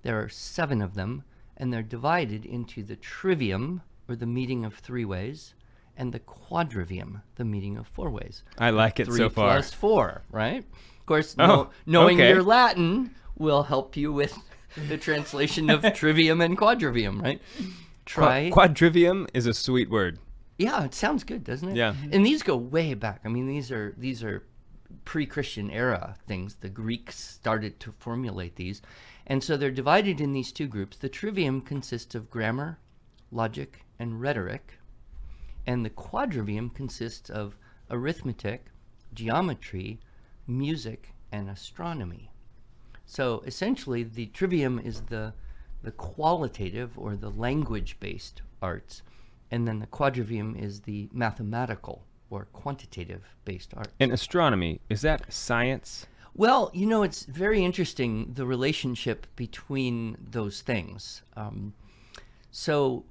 there are 7 of them, and they're divided into the trivium, or the meeting of 3 ways, and the quadrivium, the meeting of 4 ways. I like it 3 so far. plus 4, right? Of course, Oh, knowing okay. your Latin will help you with the translation of trivium and quadrivium, right? Quadrivium is a sweet word. Yeah, it sounds good, doesn't it? Yeah. And these go way back. I mean, these are pre-Christian era things. The Greeks started to formulate these. And so they're divided in these 2 groups. The trivium consists of grammar, logic, and rhetoric. And the quadrivium consists of arithmetic, geometry, music, and astronomy. So essentially, the trivium is the qualitative or the language-based arts, and then the quadrivium is the mathematical or quantitative-based arts. And astronomy, is that science? Well, you know, it's very interesting, the relationship between those things. So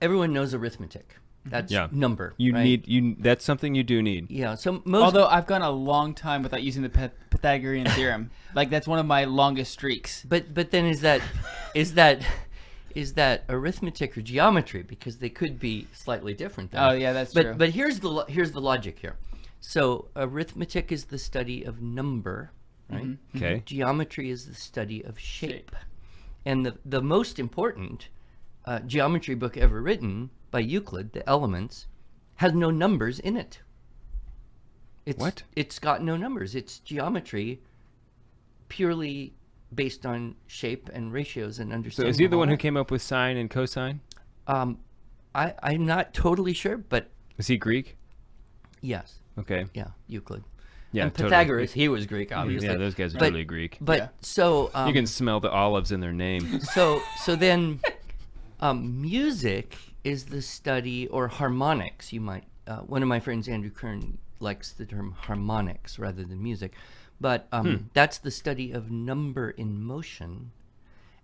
everyone knows arithmetic. That's Yeah. number. You right? that's something you do need. Yeah, so most... Although I've gone a long time without using the Pythagorean theorem. Like, that's one of my longest streaks. But then is that arithmetic or geometry? Because they could be slightly different. Then. Oh, yeah, that's true. But here's the logic here. So arithmetic is the study of number, right? Okay. Geometry is the study of shape. And the most important geometry book ever written by Euclid, the Elements, has no numbers in it. What? It's got no numbers. It's geometry purely based on shape and ratios and So understanding. is he the of one all who came up with sine and cosine? that. I'm not totally sure, but Is he Greek? yes. Okay. Yeah, Euclid. Yeah, and totally. Pythagoras, he was Greek, obviously. Yeah, those guys are But- totally Greek. But Yeah. so You can smell the olives in their name. so then music is the study, or harmonics, you might one of my friends, Andrew Kern, likes the term harmonics rather than music, but that's the study of number in motion,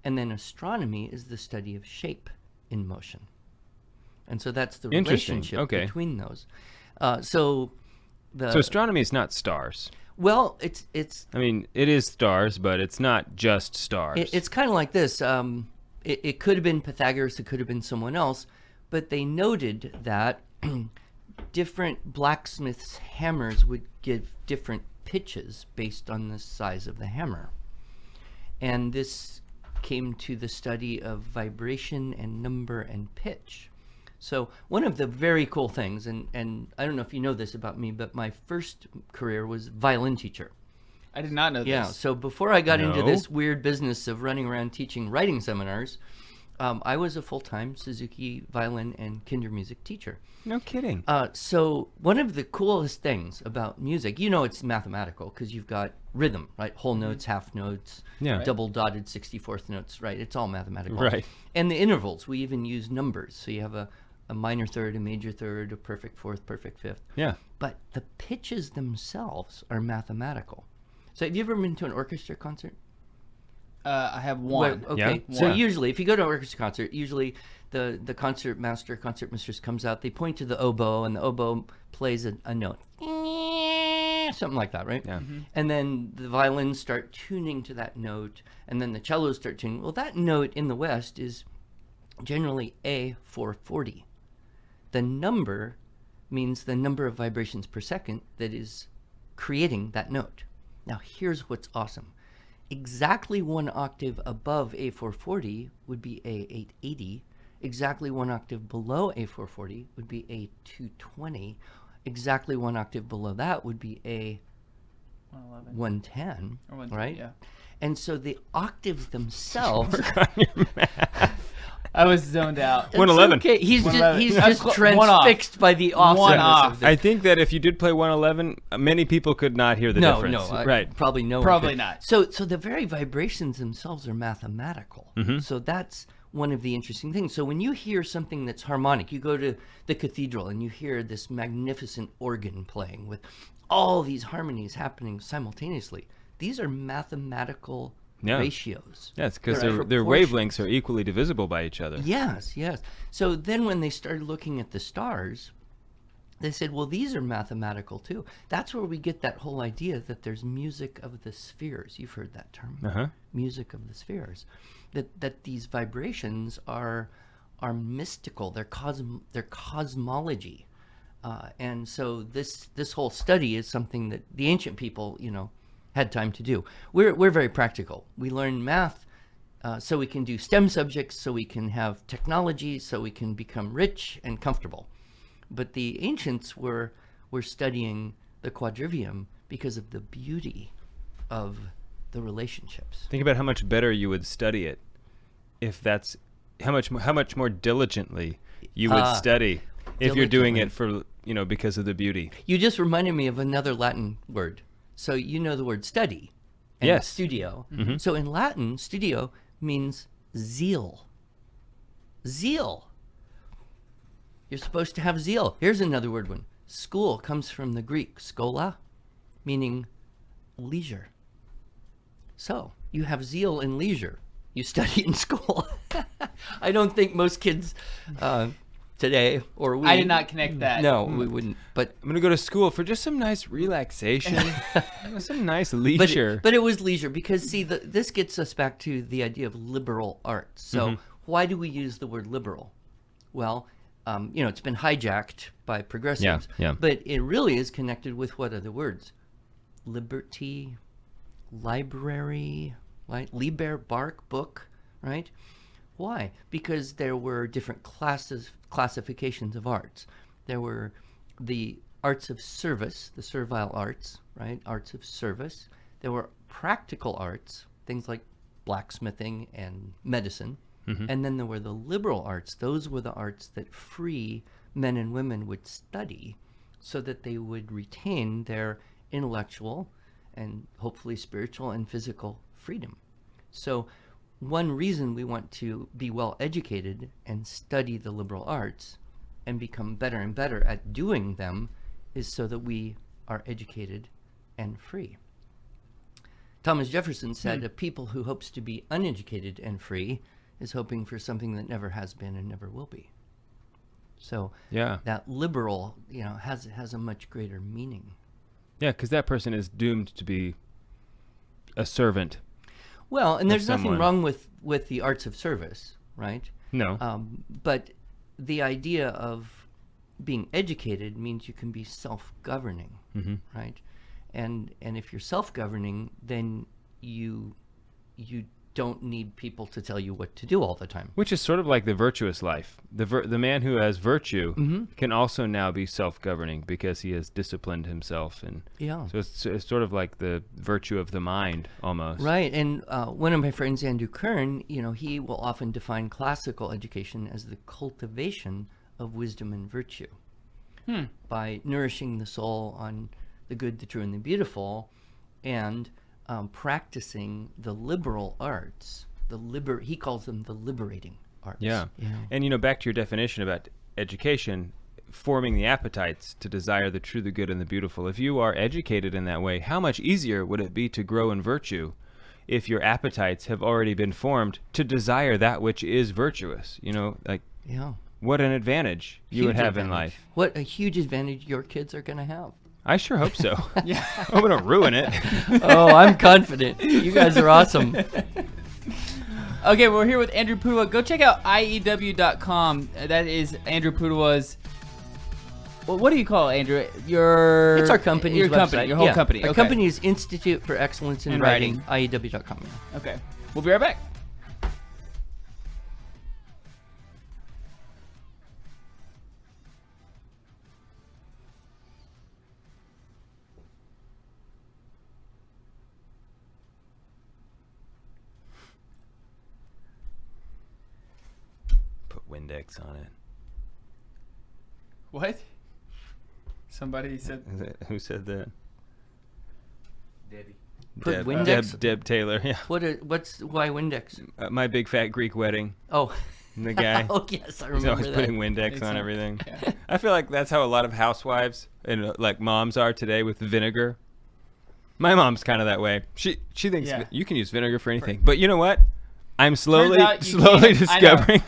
and then astronomy is the study of shape in motion, and so that's the Interesting. relationship Okay. between those. So astronomy is not stars. well, it's I mean, it is stars, but it's not just stars. It's kind of like this. It could have been Pythagoras, it could have been someone else, but they noted that different blacksmiths' hammers would give different pitches based on the size of the hammer. And this came to the study of vibration and number and pitch. So one of the very cool things, and I don't know if you know this about me, but my first career was violin teacher. I did not know Yeah, this. so before I got into No? this weird business of running around teaching writing seminars, I was a full-time Suzuki violin and Kindermusik teacher. No kidding. So one of the coolest things about music, you know, it's mathematical because you've got rhythm, right? Whole notes, half notes, Yeah. Right. double dotted 64th notes, right? It's all mathematical. Right. And the intervals, we even use numbers. So you have a minor third, a major third, a perfect fourth, perfect fifth. Yeah. But the pitches themselves are mathematical. So have you ever been to an orchestra concert? I have one. Well, okay. Yeah. So One. usually, if you go to an orchestra concert, usually the concert master, concert mistress comes out. They point to the oboe, and the oboe plays a note, something like that, right? Yeah. And then the violins start tuning to that note, and then the cellos start tuning. Well, that note in the West is generally A440. The number means the number of vibrations per second that is creating that note. Now, here's what's awesome. Exactly 1 octave above A440 would be A880. Exactly 1 octave below A440 would be A220. Exactly 1 octave below that would be A110, 111. Or 110, right? yeah. And so the octaves themselves I was zoned out. That's 111. Okay, he's 111. just That's just one off. transfixed by the awesomeness off. of this. I think that if you did play 111, many people could not hear the difference. Right. Probably no. one Probably could. not. So the very vibrations themselves are mathematical. So that's one of the interesting things. So when you hear something that's harmonic, you go to the cathedral and you hear this magnificent organ playing with all these harmonies happening simultaneously. These are mathematical ratios. Yes, because They're their proportions. wavelengths are equally divisible by each other. Yes, yes. So then when they started looking at the stars, they said, well, these are mathematical too. That's where we get that whole idea that there's music of the spheres. You've heard that term. Uh-huh. Music of the spheres. That these vibrations are mystical. They're cosmology. And so this whole study is something that the ancient people, had time to do. We're very practical. We learn math so we can do STEM subjects, so we can have technology, so we can become rich and comfortable. But the ancients were studying the quadrivium because of the beauty of the relationships. Think about how much better you would study it if that's how much more diligently you would study if you're doing it for because of the beauty. You just reminded me of another Latin word. So you know the word study and Yes. studio. So in Latin, studio means zeal. Zeal. You're supposed to have zeal. Here's another word one. School comes from the Greek schola, meaning leisure. So you have zeal in leisure. You study in school. I don't think most kids today, or we... I did not connect that. No, we wouldn't. But I'm going to go to school for just some nice relaxation, some nice leisure. But it was leisure because, see, this gets us back to the idea of liberal arts. So why do we use the word liberal? Well, it's been hijacked by progressives. Yeah. But it really is connected with what other words? Liberty, library, right? Liber, bark, book, right? Why? Because there were different classifications of arts. There were the arts of service, the servile arts, right? Arts of service. There were practical arts, things like blacksmithing and medicine. And then there were the liberal arts. Those were the arts that free men and women would study so that they would retain their intellectual and hopefully spiritual and physical freedom. So one reason we want to be well educated and study the liberal arts and become better and better at doing them is so that we are educated and free. Thomas Jefferson said, a people who hopes to be uneducated and free is hoping for something that never has been and never will be. So that liberal, has a much greater meaning. Yeah, because that person is doomed to be a servant. Well, and there's nothing someone. wrong with the arts of service, right? No. But the idea of being educated means you can be self-governing, right? And if you're self-governing, then you don't need people to tell you what to do all the time. Which is sort of like the virtuous life. The man who has virtue can also now be self-governing because he has disciplined himself, and so it's sort of like the virtue of the mind almost. Right, and one of my friends, Andrew Kern, he will often define classical education as the cultivation of wisdom and virtue by nourishing the soul on the good, the true, and the beautiful, and practicing the liberal arts, he calls them the liberating arts. Yeah. And back to your definition about education, forming the appetites to desire the true, the good, and the beautiful. If you are educated in that way, how much easier would it be to grow in virtue if your appetites have already been formed to desire that which is virtuous? What an advantage you would have in life. What a huge advantage your kids are going to have. I sure hope so. I'm going to ruin it. Oh, I'm confident. You guys are awesome. Okay, we're here with Andrew Pudewa. Go check out IEW.com. That is Andrew Pudewa's... Well, what do you call it, Andrew? It's our company's Your website. company, your whole company. Our Okay. company is Institute for Excellence in Writing, IEW.com. Okay. We'll be right back. Windex on it. What? Somebody said. Who said that? Debbie. Put Windex? Deb Taylor, yeah. Why Windex? My Big Fat Greek Wedding. Oh. The guy. Oh, yes, I He's remember always that. putting Windex on Excellent. everything. Yeah. I feel like that's how a lot of housewives and like moms are today with vinegar. My mom's kind of that way. She thinks Yeah. you can use vinegar for anything. But you know what? I'm slowly out you can't. I know. discovering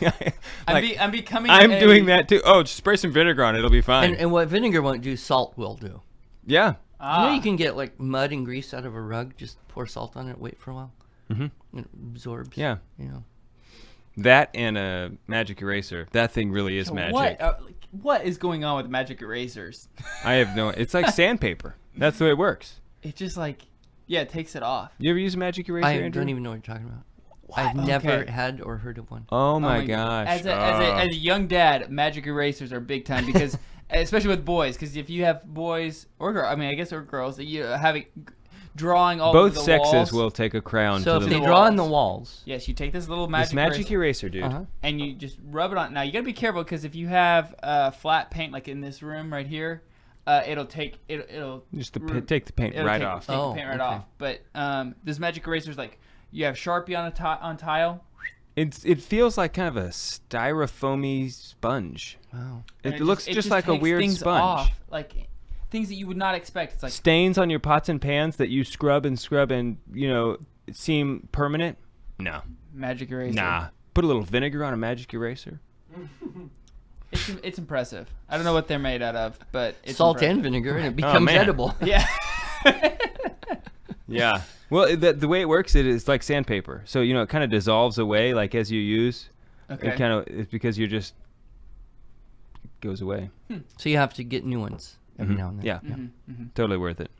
I'm becoming. I'm a- doing that too. Oh, just spray some vinegar on it. It'll be fine. And what vinegar won't do, salt will do. Yeah. Ah. You can get like mud and grease out of a rug. Just pour salt on it, wait for a while. Mm-hmm. It absorbs. Yeah. You know. That and a magic eraser. That thing really is So magic. what is going on with magic erasers? I have no. It's like sandpaper. That's the way it works. It just it takes it off. You ever use a magic eraser? I Andrew? don't even know what you're talking about. I've never Okay. had or heard of one. Oh my gosh. As a young dad, magic erasers are big time because, especially with boys, because if you have boys or girls, I mean, I guess or girls, that you having drawing all over Both the sexes walls. will take a crayon So to if the they draw on the walls, Yes, you take this little this magic eraser, dude. uh-huh. and you just rub it on. Now you gotta be careful because if you have flat paint like in this room right here, it'll take it'll Just take the paint right off. Take Oh, the paint right okay. off. But this magic eraser is like you have Sharpie on tile. It feels like kind of a styrofoamy sponge. Wow. and It looks just like a takes weird things sponge. off, like things that you would not expect. It's like Stains on your pots and pans that you scrub and seem permanent. No, magic eraser. nah. Put a little vinegar on a magic eraser. It's impressive. I don't know what they're made out of, but it's Salt impressive. and vinegar, and it becomes man. edible. Yeah. Yeah. Well, the way it works, it is like sandpaper. So it kind of dissolves away, like as you use. Okay. It's because it goes away. So you have to get new ones every Mhm. now and then. Yeah. Totally worth it.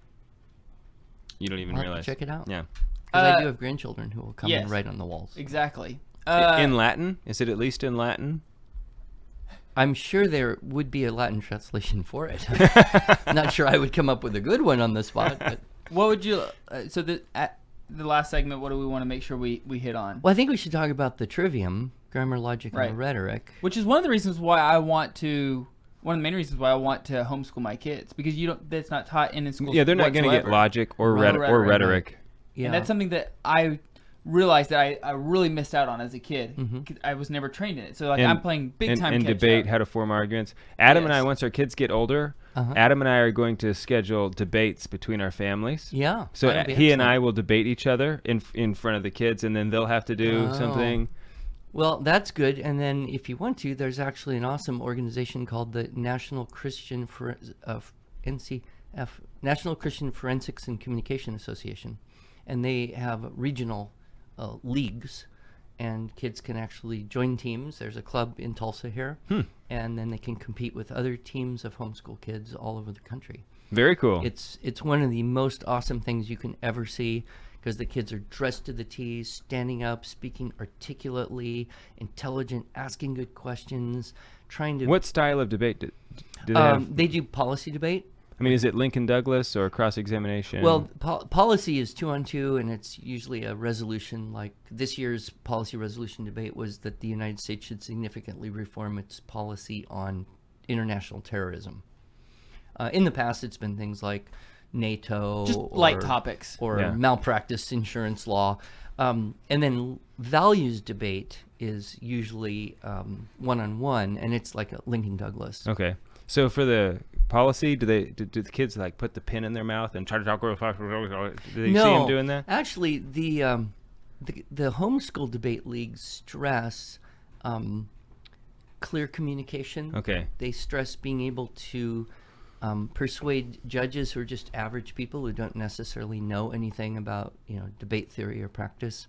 You don't even I'll have to realize. check it out. Yeah. Because I Uh, do have grandchildren who will come yes. and write on the walls. Exactly. In Latin? Is it at least in Latin? I'm sure there would be a Latin translation for it. Not sure I would come up with a good one on the spot, but What would you? So at the last segment, what do we want to make sure we hit on? well, I think we should talk about the trivium, grammar, logic, Right. and rhetoric. Which is one of the reasons why I want to. One of the main reasons why I want to homeschool my kids because that's not taught in school. Yeah, they're not going to get logic or Right. rhetoric. Yeah. And that's something that I realized that I really missed out on as a kid. Mm-hmm. 'Cause I was never trained in it. So And- I'm playing big time and catch debate up. how to form arguments. Adam and I, Yes. once our kids get older, Uh-huh. Adam and I are going to schedule debates between our families. Yeah. So that'll be he and I excellent. will debate each other in front of the kids, and then they'll have to do Oh. something. Well, that's good. And then if you want to, there's actually an awesome organization called the National Christian NCF, National Christian Forensics and Communication Association. And they have regional leagues, and kids can actually join teams. There's a club in Tulsa here, and then they can compete with other teams of homeschool kids all over the country. Very cool. It's one of the most awesome things you can ever see because the kids are dressed to the T, standing up, speaking articulately, intelligent, asking good questions, trying to. What style of debate do they have? They do policy debate. I mean, is it Lincoln Douglas or cross-examination? Well, policy is 2-on-2, and it's usually a resolution. Like this year's policy resolution debate was that the United States should significantly reform its policy on international terrorism. In the past, it's been things like NATO, Just light topics. or Yeah. malpractice insurance law. And then values debate is usually one-on-one, and it's like a Lincoln Douglas. Okay. So for the policy, do the kids like put the pin in their mouth and try to talk real fast? Do they see them doing that? Actually, the homeschool debate leagues stress clear communication. Okay. They stress being able to persuade judges who are just average people who don't necessarily know anything about debate theory or practice.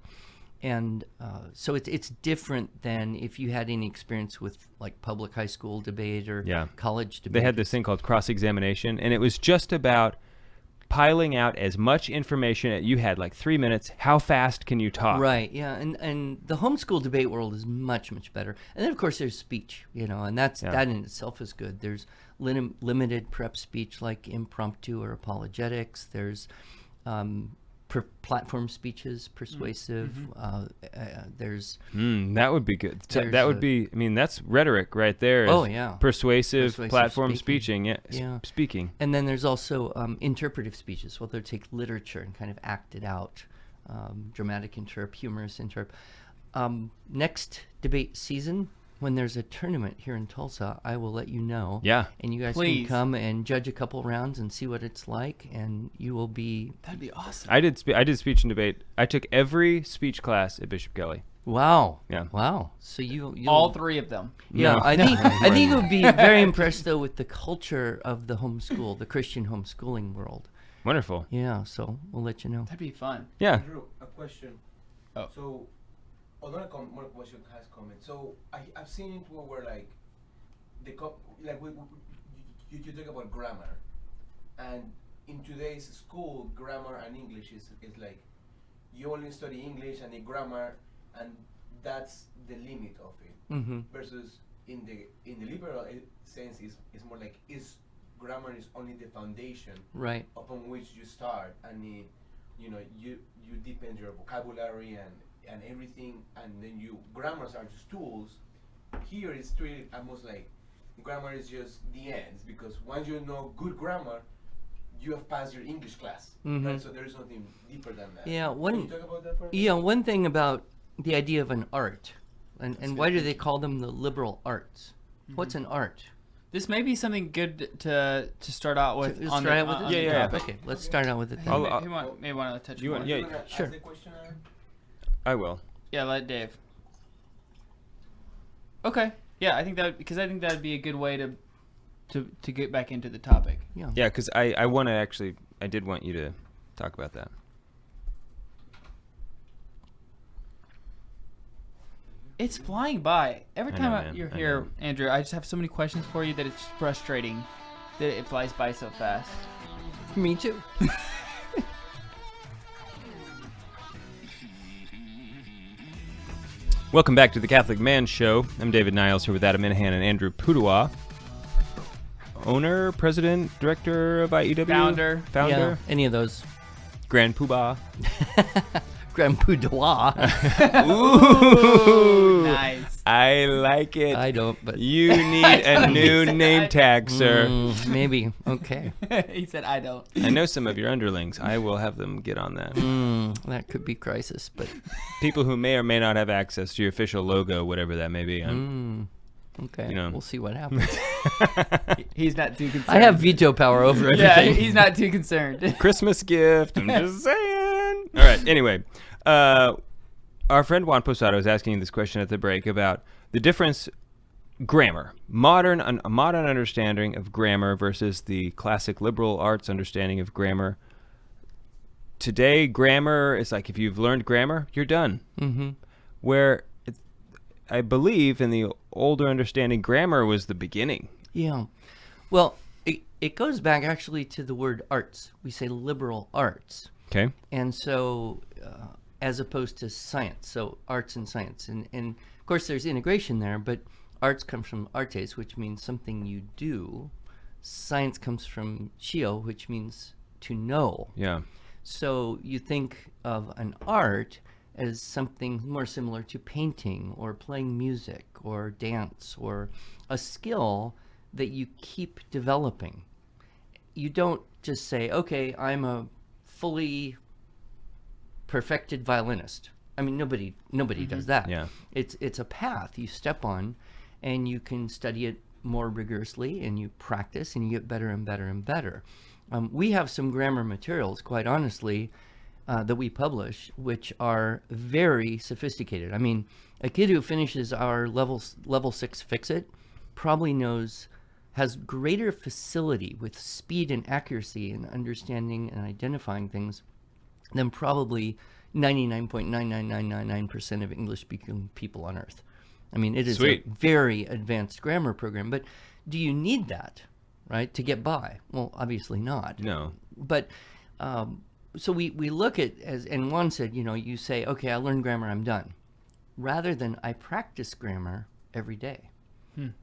And so it's different than if you had any experience with like public high school debate or Yeah. college debate. They had this thing called cross-examination, and it was just about piling out as much information. You had like 3 minutes. How fast can you talk? Right, yeah, and the homeschool debate world is much, much better. And then of course there's speech, and that in itself is good. There's limited prep speech like impromptu or apologetics. There's platform speeches, persuasive. There's That would be good. There's That would be. I mean, that's rhetoric right there. Oh, is yeah. Persuasive platform speaking. speaking. Speaking. And then there's also interpretive speeches. Well, they'll take literature and kind of act it out. Dramatic interp, humorous interp. Next debate season, when there's a tournament here in Tulsa, I will let you know. Yeah. And you guys Please. can come and judge a couple rounds and see what it's like, and you will be... That'd be awesome. I did speech and debate. I took every speech class at Bishop Kelly. Wow. Yeah. Wow. So you'll All 3 of them. Yeah, No. I think you'll be very impressed though with the culture of the homeschool, the Christian homeschooling world. Wonderful. Yeah, so we'll let you know. That'd be fun. Yeah. Andrew, a question. Oh. So, not a more question, has comment. So I've seen it where like you talk about grammar, and in today's school, grammar and English is like you only study English and the grammar, and that's the limit of it. Mm-hmm. Versus in the liberal sense, is more like grammar is only the foundation Right. upon which you start, and you deepen your vocabulary and everything, and then grammars are just tools. Here it's treated almost like grammar is just the ends, because once you know good grammar, you have passed your English class, right? So there is something deeper than that. Yeah, Can you talk about that for a Yeah, one thing about the idea of an art, and why good, do they call them the liberal arts? What's an art? This may be something good to start out with. Let's on try the, out with on it? the Yeah. topic. Okay, let's start out with it then. I'll- May want to touch You more. want- yeah. You wanna Sure. ask the question, Aaron? I will. Yeah, let Dave. Okay. Yeah, I think that'd be a good way to get back into the topic. Yeah. Yeah, because I want to actually. I did want you to talk about that. It's flying by. Every I time know, man. you're I here, know. Andrew, I just have so many questions for you that it's frustrating that it flies by so fast. Me too. Welcome back to the Catholic Man Show. I'm David Niles here with Adam Minahan and Andrew Pudewa. Owner, president, director of IEW? Founder. Yeah, any of those. Grand Poobah. Grand Pudewa. Ooh, Nice. I like it. I don't, but You need a new name tag, sir. Maybe. Okay. He said, I don't. I know some of your underlings. I will have them get on that. That could be crisis, but People who may or may not have access to your official logo, whatever that may be. okay. You know. We'll see what happens. He's not too concerned. I have veto power over Yeah, everything. he's not too concerned. Christmas gift. I'm just saying. All right. Anyway, our friend Juan Posada was asking this question at the break about the difference, grammar, a modern understanding of grammar versus the classic liberal arts understanding of grammar. Today, grammar is like if you've learned grammar, you're done. Mm-hmm. Where I believe in the older understanding, grammar was the beginning. Yeah. Well, it goes back actually to the word arts. We say liberal arts. Okay. And so, as opposed to science, so arts and science. And of course, there's integration there, but arts comes from artes, which means something you do. Science comes from scio, which means to know. Yeah. So you think of an art as something more similar to painting or playing music or dance or a skill that you keep developing. You don't just say, okay, I'm a fully perfected violinist. I mean, nobody does that. Yeah. It's a path you step on, and you can study it more rigorously, and you practice, and you get better and better and better. We have some grammar materials, quite honestly, that we publish, which are very sophisticated. I mean, a kid who finishes our level 6 Fix-It probably has greater facility with speed and accuracy in understanding and identifying things than probably 99.99999% of English-speaking people on Earth. I mean, it is Sweet. a very advanced grammar program, but do you need that, right, to get by? Well, obviously not. No. But so we look at, and Juan said, you say, okay, I learned grammar, I'm done. Rather than I practice grammar every day,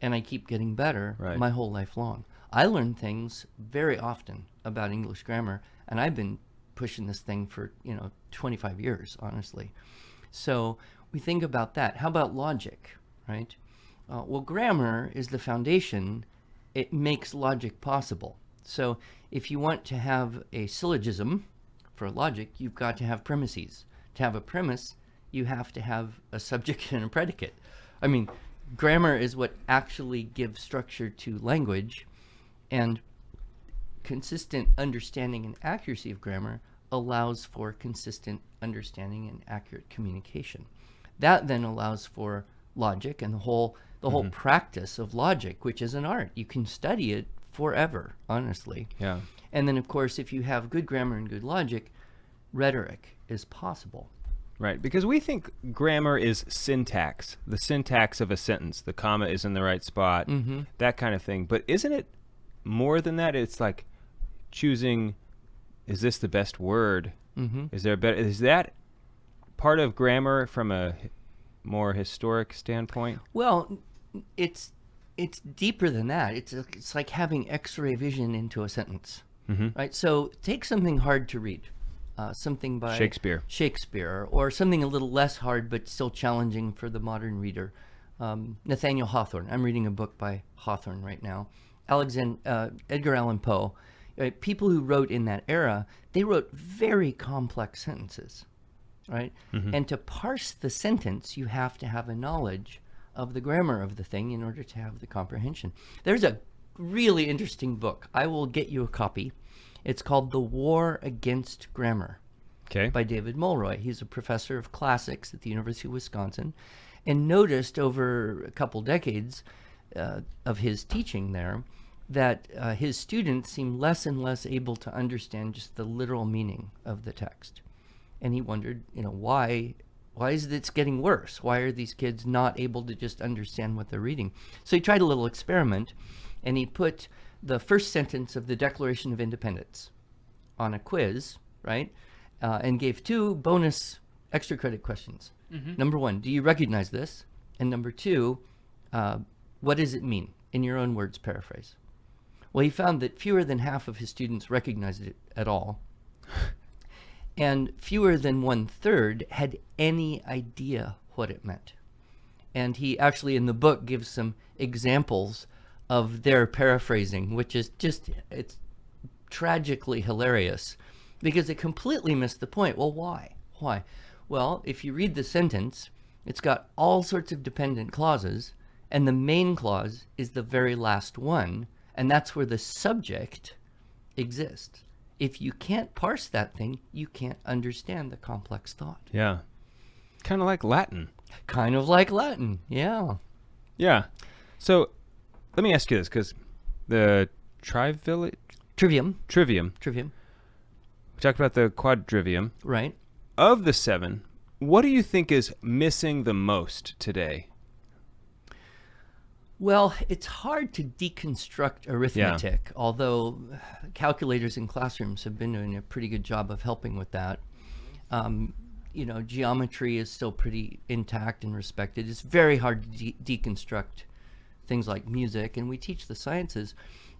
and I keep getting better Right. my whole life long. I learn things very often about English grammar, and I've been pushing this thing for 25 years, honestly. So we think about that. How about logic, right? Well, grammar is the foundation. It makes logic possible. So if you want to have a syllogism for logic, you've got to have premises. To have a premise, you have to have a subject and a predicate. I mean, grammar is what actually gives structure to language, and consistent understanding and accuracy of grammar allows for consistent understanding and accurate communication. That then allows for logic and the whole practice of logic, which is an art. You can study it forever, honestly. Yeah. And then, of course, if you have good grammar and good logic, rhetoric is possible. Right, because we think grammar is syntax, the syntax of a sentence. The comma is in the right spot, that kind of thing. But isn't it more than that? It's like choosing, is this the best word? Is there a better? Is that part of grammar from a more historic standpoint? Well, it's deeper than that. It's like having X-ray vision into a sentence, right? So take something hard to read. Something by Shakespeare, or something a little less hard but still challenging for the modern reader. Nathaniel Hawthorne. I'm reading a book by Hawthorne right now. Edgar Allan Poe. People who wrote in that era, they wrote very complex sentences, right? And to parse the sentence, you have to have a knowledge of the grammar of the thing in order to have the comprehension. There's a really interesting book. I will get you a copy. It's called The War Against Grammar by David Mulroy. He's a professor of classics at the University of Wisconsin, and noticed over a couple decades of his teaching there that his students seem less and less able to understand just the literal meaning of the text. And he wondered, why is it getting worse? Why are these kids not able to just understand what they're reading? So he tried a little experiment, and he put the first sentence of the Declaration of Independence on a quiz, right? And gave 2 bonus extra credit questions. Number 1, do you recognize this? And number 2, what does it mean? In your own words, paraphrase. Well, he found that fewer than half of his students recognized it at all. And fewer than 1/3 had any idea what it meant. And he actually, in the book, gives some examples of their paraphrasing, which is it's tragically hilarious because it completely missed the point. Well, why? Well, if you read the sentence, it's got all sorts of dependent clauses, and the main clause is the very last one, and that's where the subject exists. If you can't parse that thing, you can't understand the complex thought. Yeah. Kind of like Latin. Yeah. Yeah. So let me ask you this, because the Trivium. We talked about the quadrivium. Right. Of the 7, what do you think is missing the most today? Well, it's hard to deconstruct arithmetic, although calculators in classrooms have been doing a pretty good job of helping with that. Geometry is still pretty intact and respected. It's very hard to deconstruct things like music, and we teach the sciences.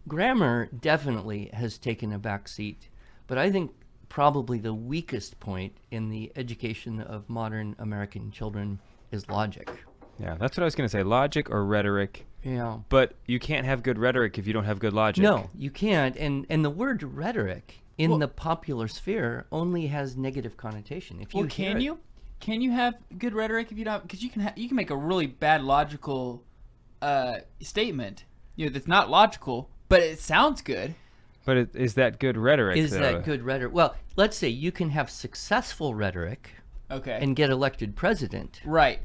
Grammar definitely has taken a back seat, but I think probably the weakest point in the education of modern American children is logic. Yeah, that's what I was going to say, logic or rhetoric. Yeah. But you can't have good rhetoric if you don't have good logic. No, you can't. And the word rhetoric in the popular sphere only has negative connotation. If you can you have good rhetoric if you don't? Because you can make a really bad logical statement, that's not logical, but it sounds good. But is that good rhetoric? That good rhetoric? Well, let's say you can have successful rhetoric, and get elected president, right,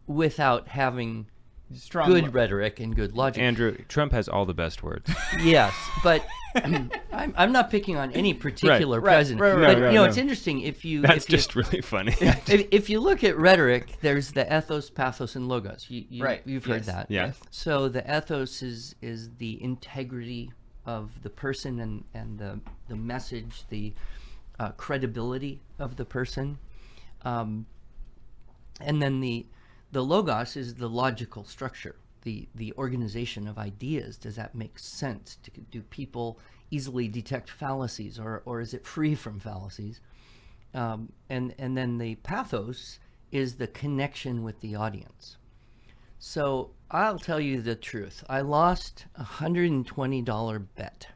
without having strong good rhetoric and good logic. Andrew, Trump has all the best words. Yes, but I'm not picking on any particular president. Right, it's interesting if you. Just really funny. If you look at rhetoric, there's the ethos, pathos, and logos. You've heard that. Yes. So the ethos is the integrity of the person and the message, the credibility of the person, and then the logos is the logical structure, the organization of ideas. Does that make sense? Do people easily detect fallacies, or is it free from fallacies? And then the pathos is the connection with the audience. So I'll tell you the truth. I lost a $120 bet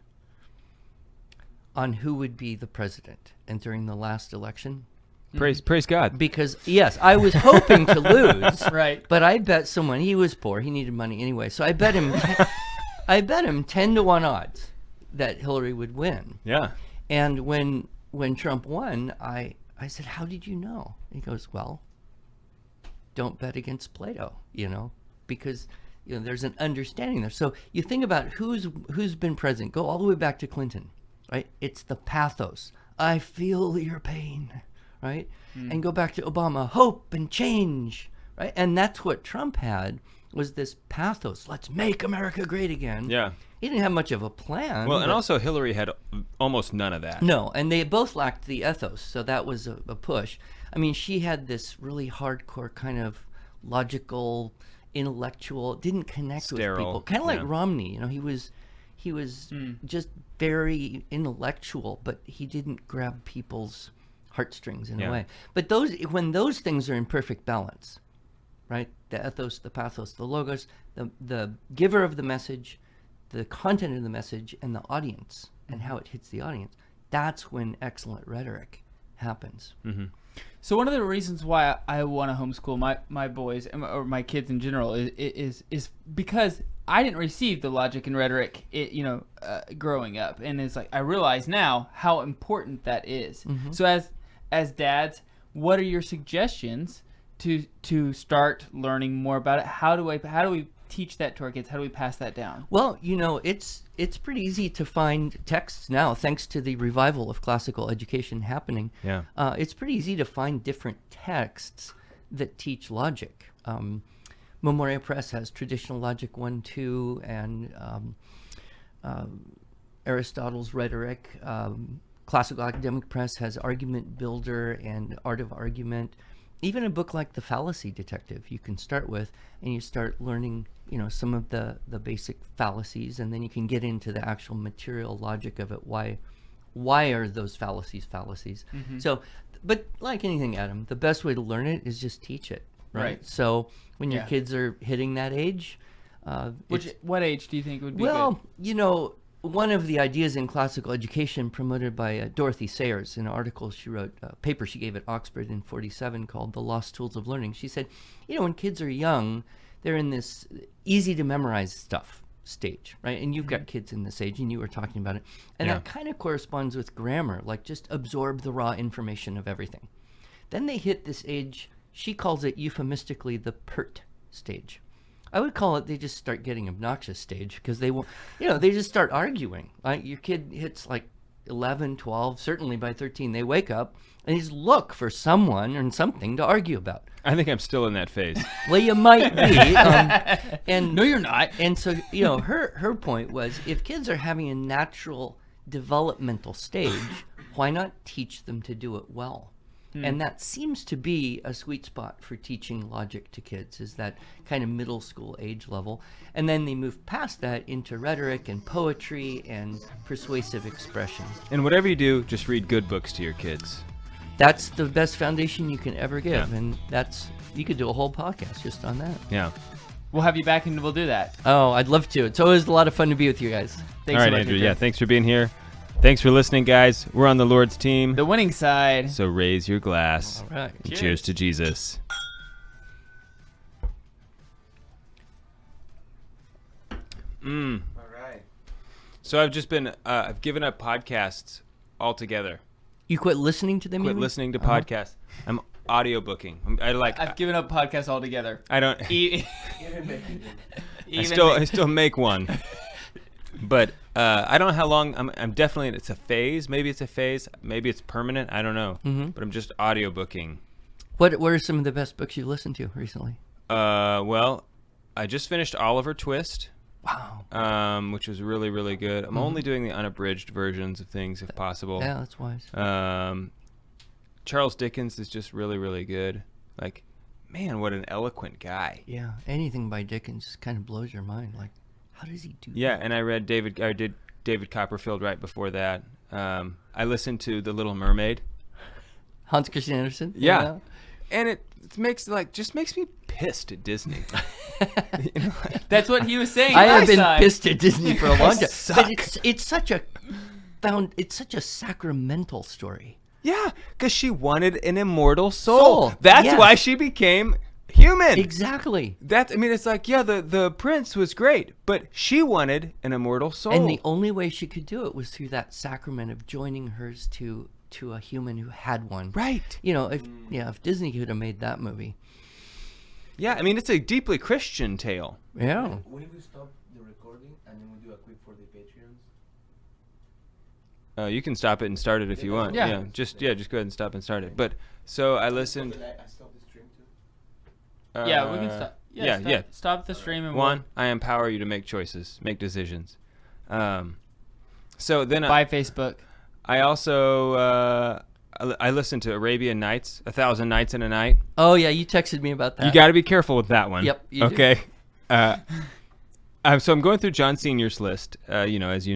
on who would be the president, and during the last election. Praise God. Because, yes, I was hoping to lose. Right. But I bet someone, he was poor, he needed money anyway. So I bet him I bet him 10-1 odds that Hillary would win. Yeah. And when Trump won, I said, "How did you know?" He goes, "Well, don't bet against Plato, because there's an understanding there." So you think about who's been president. Go all the way back to Clinton, right? It's the pathos. I feel your pain, right? And go back to Obama, hope and change, right? And that's what Trump had, was this pathos. Let's make America great again. Yeah. He didn't have much of a plan. Well, and also Hillary had almost none of that. No, and they both lacked the ethos, so that was a push. I mean, she had this really hardcore kind of logical, intellectual, didn't connect Sterile, with people. Kind of like yeah. Romney, he was just very intellectual, but he didn't grab people's heartstrings in a way. But when those things are in perfect balance, right? The ethos, the pathos, the logos, the giver of the message, the content of the message, and the audience, and how it hits the audience, that's when excellent rhetoric happens. Mm-hmm. So one of the reasons why I want to homeschool my boys, or my kids in general, is because I didn't receive the logic and rhetoric, growing up, and it's like I realize now how important that is. Mm-hmm. So as dads, what are your suggestions to start learning more about it? How do we teach that to our kids? How do we pass that down? Well, it's pretty easy to find texts now, thanks to the revival of classical education happening. Yeah. It's pretty easy to find different texts that teach logic. Memoria Press has Traditional Logic 1, 2, and Aristotle's Rhetoric. Classical Academic Press has Argument Builder and Art of Argument. Even a book like The Fallacy Detective you can start with, and you start learning, some of the basic fallacies, and then you can get into the actual material logic of it. Why are those fallacies? Mm-hmm. So, but like anything, Adam, the best way to learn it is just teach it. Right. So when your kids are hitting that age, what age do you think would be good? One of the ideas in classical education promoted by Dorothy Sayers in an article she wrote, a paper she gave at Oxford in 1947 called The Lost Tools of Learning. She said, when kids are young, they're in this easy to memorize stuff stage, right? And you've got kids in this age, and you were talking about it. And that kind of corresponds with grammar, like just absorb the raw information of everything. Then they hit this age, she calls it euphemistically the pert stage. I would call it they just start getting obnoxious stage, because they just start arguing. Like your kid hits like 11, 12, certainly by 13, they wake up and they just look for someone and something to argue about. I think I'm still in that phase. Well, you might be. And No, you're not. And so, her point was, if kids are having a natural developmental stage, why not teach them to do it well? And that seems to be a sweet spot for teaching logic to kids, is that kind of middle school age level. And then they move past that into rhetoric and poetry and persuasive expression. And whatever you do, just read good books to your kids. That's the best foundation you can ever give. Yeah. And you could do a whole podcast just on that. Yeah. We'll have you back and we'll do that. Oh, I'd love to. It's always a lot of fun to be with you guys. Thanks All right, so much, Andrew. Andrew. Yeah, thanks for being here. Thanks for listening, guys. We're on the Lord's team. The winning side. So raise your glass. All right. And cheers to Jesus. All right. So I've just been, I've given up podcasts altogether. You quit listening to them? Quit listening to podcasts. I'm audiobooking. I've given up podcasts altogether. I don't. I I still make one. But I don't know how long. I'm definitely. It's a phase. Maybe it's a phase. Maybe it's permanent. I don't know. Mm-hmm. But I'm just audiobooking. What are some of the best books you've listened to recently? Well, I just finished Oliver Twist. Wow. Which was really, really good. I'm only doing the unabridged versions of things if possible. Yeah, that's wise. Charles Dickens is just really, really good. Like man, what an eloquent guy. Yeah, anything by Dickens just kind of blows your mind. Like, how does he do Yeah, that? and I did David Copperfield right before that. I listened to The Little Mermaid. Hans Christian Andersen? Yeah. And it makes me pissed at Disney. You know, like, That's what he was saying. I have last been time. pissed at Disney for a long time. Suck. But it's such a sacramental story. yeah, because she wanted an immortal soul. Soul, That's yes. why she became human. Exactly. It's like, yeah, the prince was great, but she wanted an immortal soul. And the only way she could do it was through that sacrament of joining hers to a human who had one. right. You know, if Disney could have made that movie. Yeah, I mean, it's a deeply Christian tale. Yeah. When we stop the recording and then we do a quick for the Patreons? You can stop it and start it if you want. Yeah. Just go ahead and stop and start it. But so I listened. I stopped the stream too. Yeah, we can stop. Yeah. Stop the stream and One, I empower you to make choices, make decisions. So then Bye, Facebook. I also I listened to Arabian Nights, 1,000 Nights and a Night. Oh yeah, you texted me about that. You got to be careful with that one. Yep, you do. Okay. So I'm going through John Senior's list. As you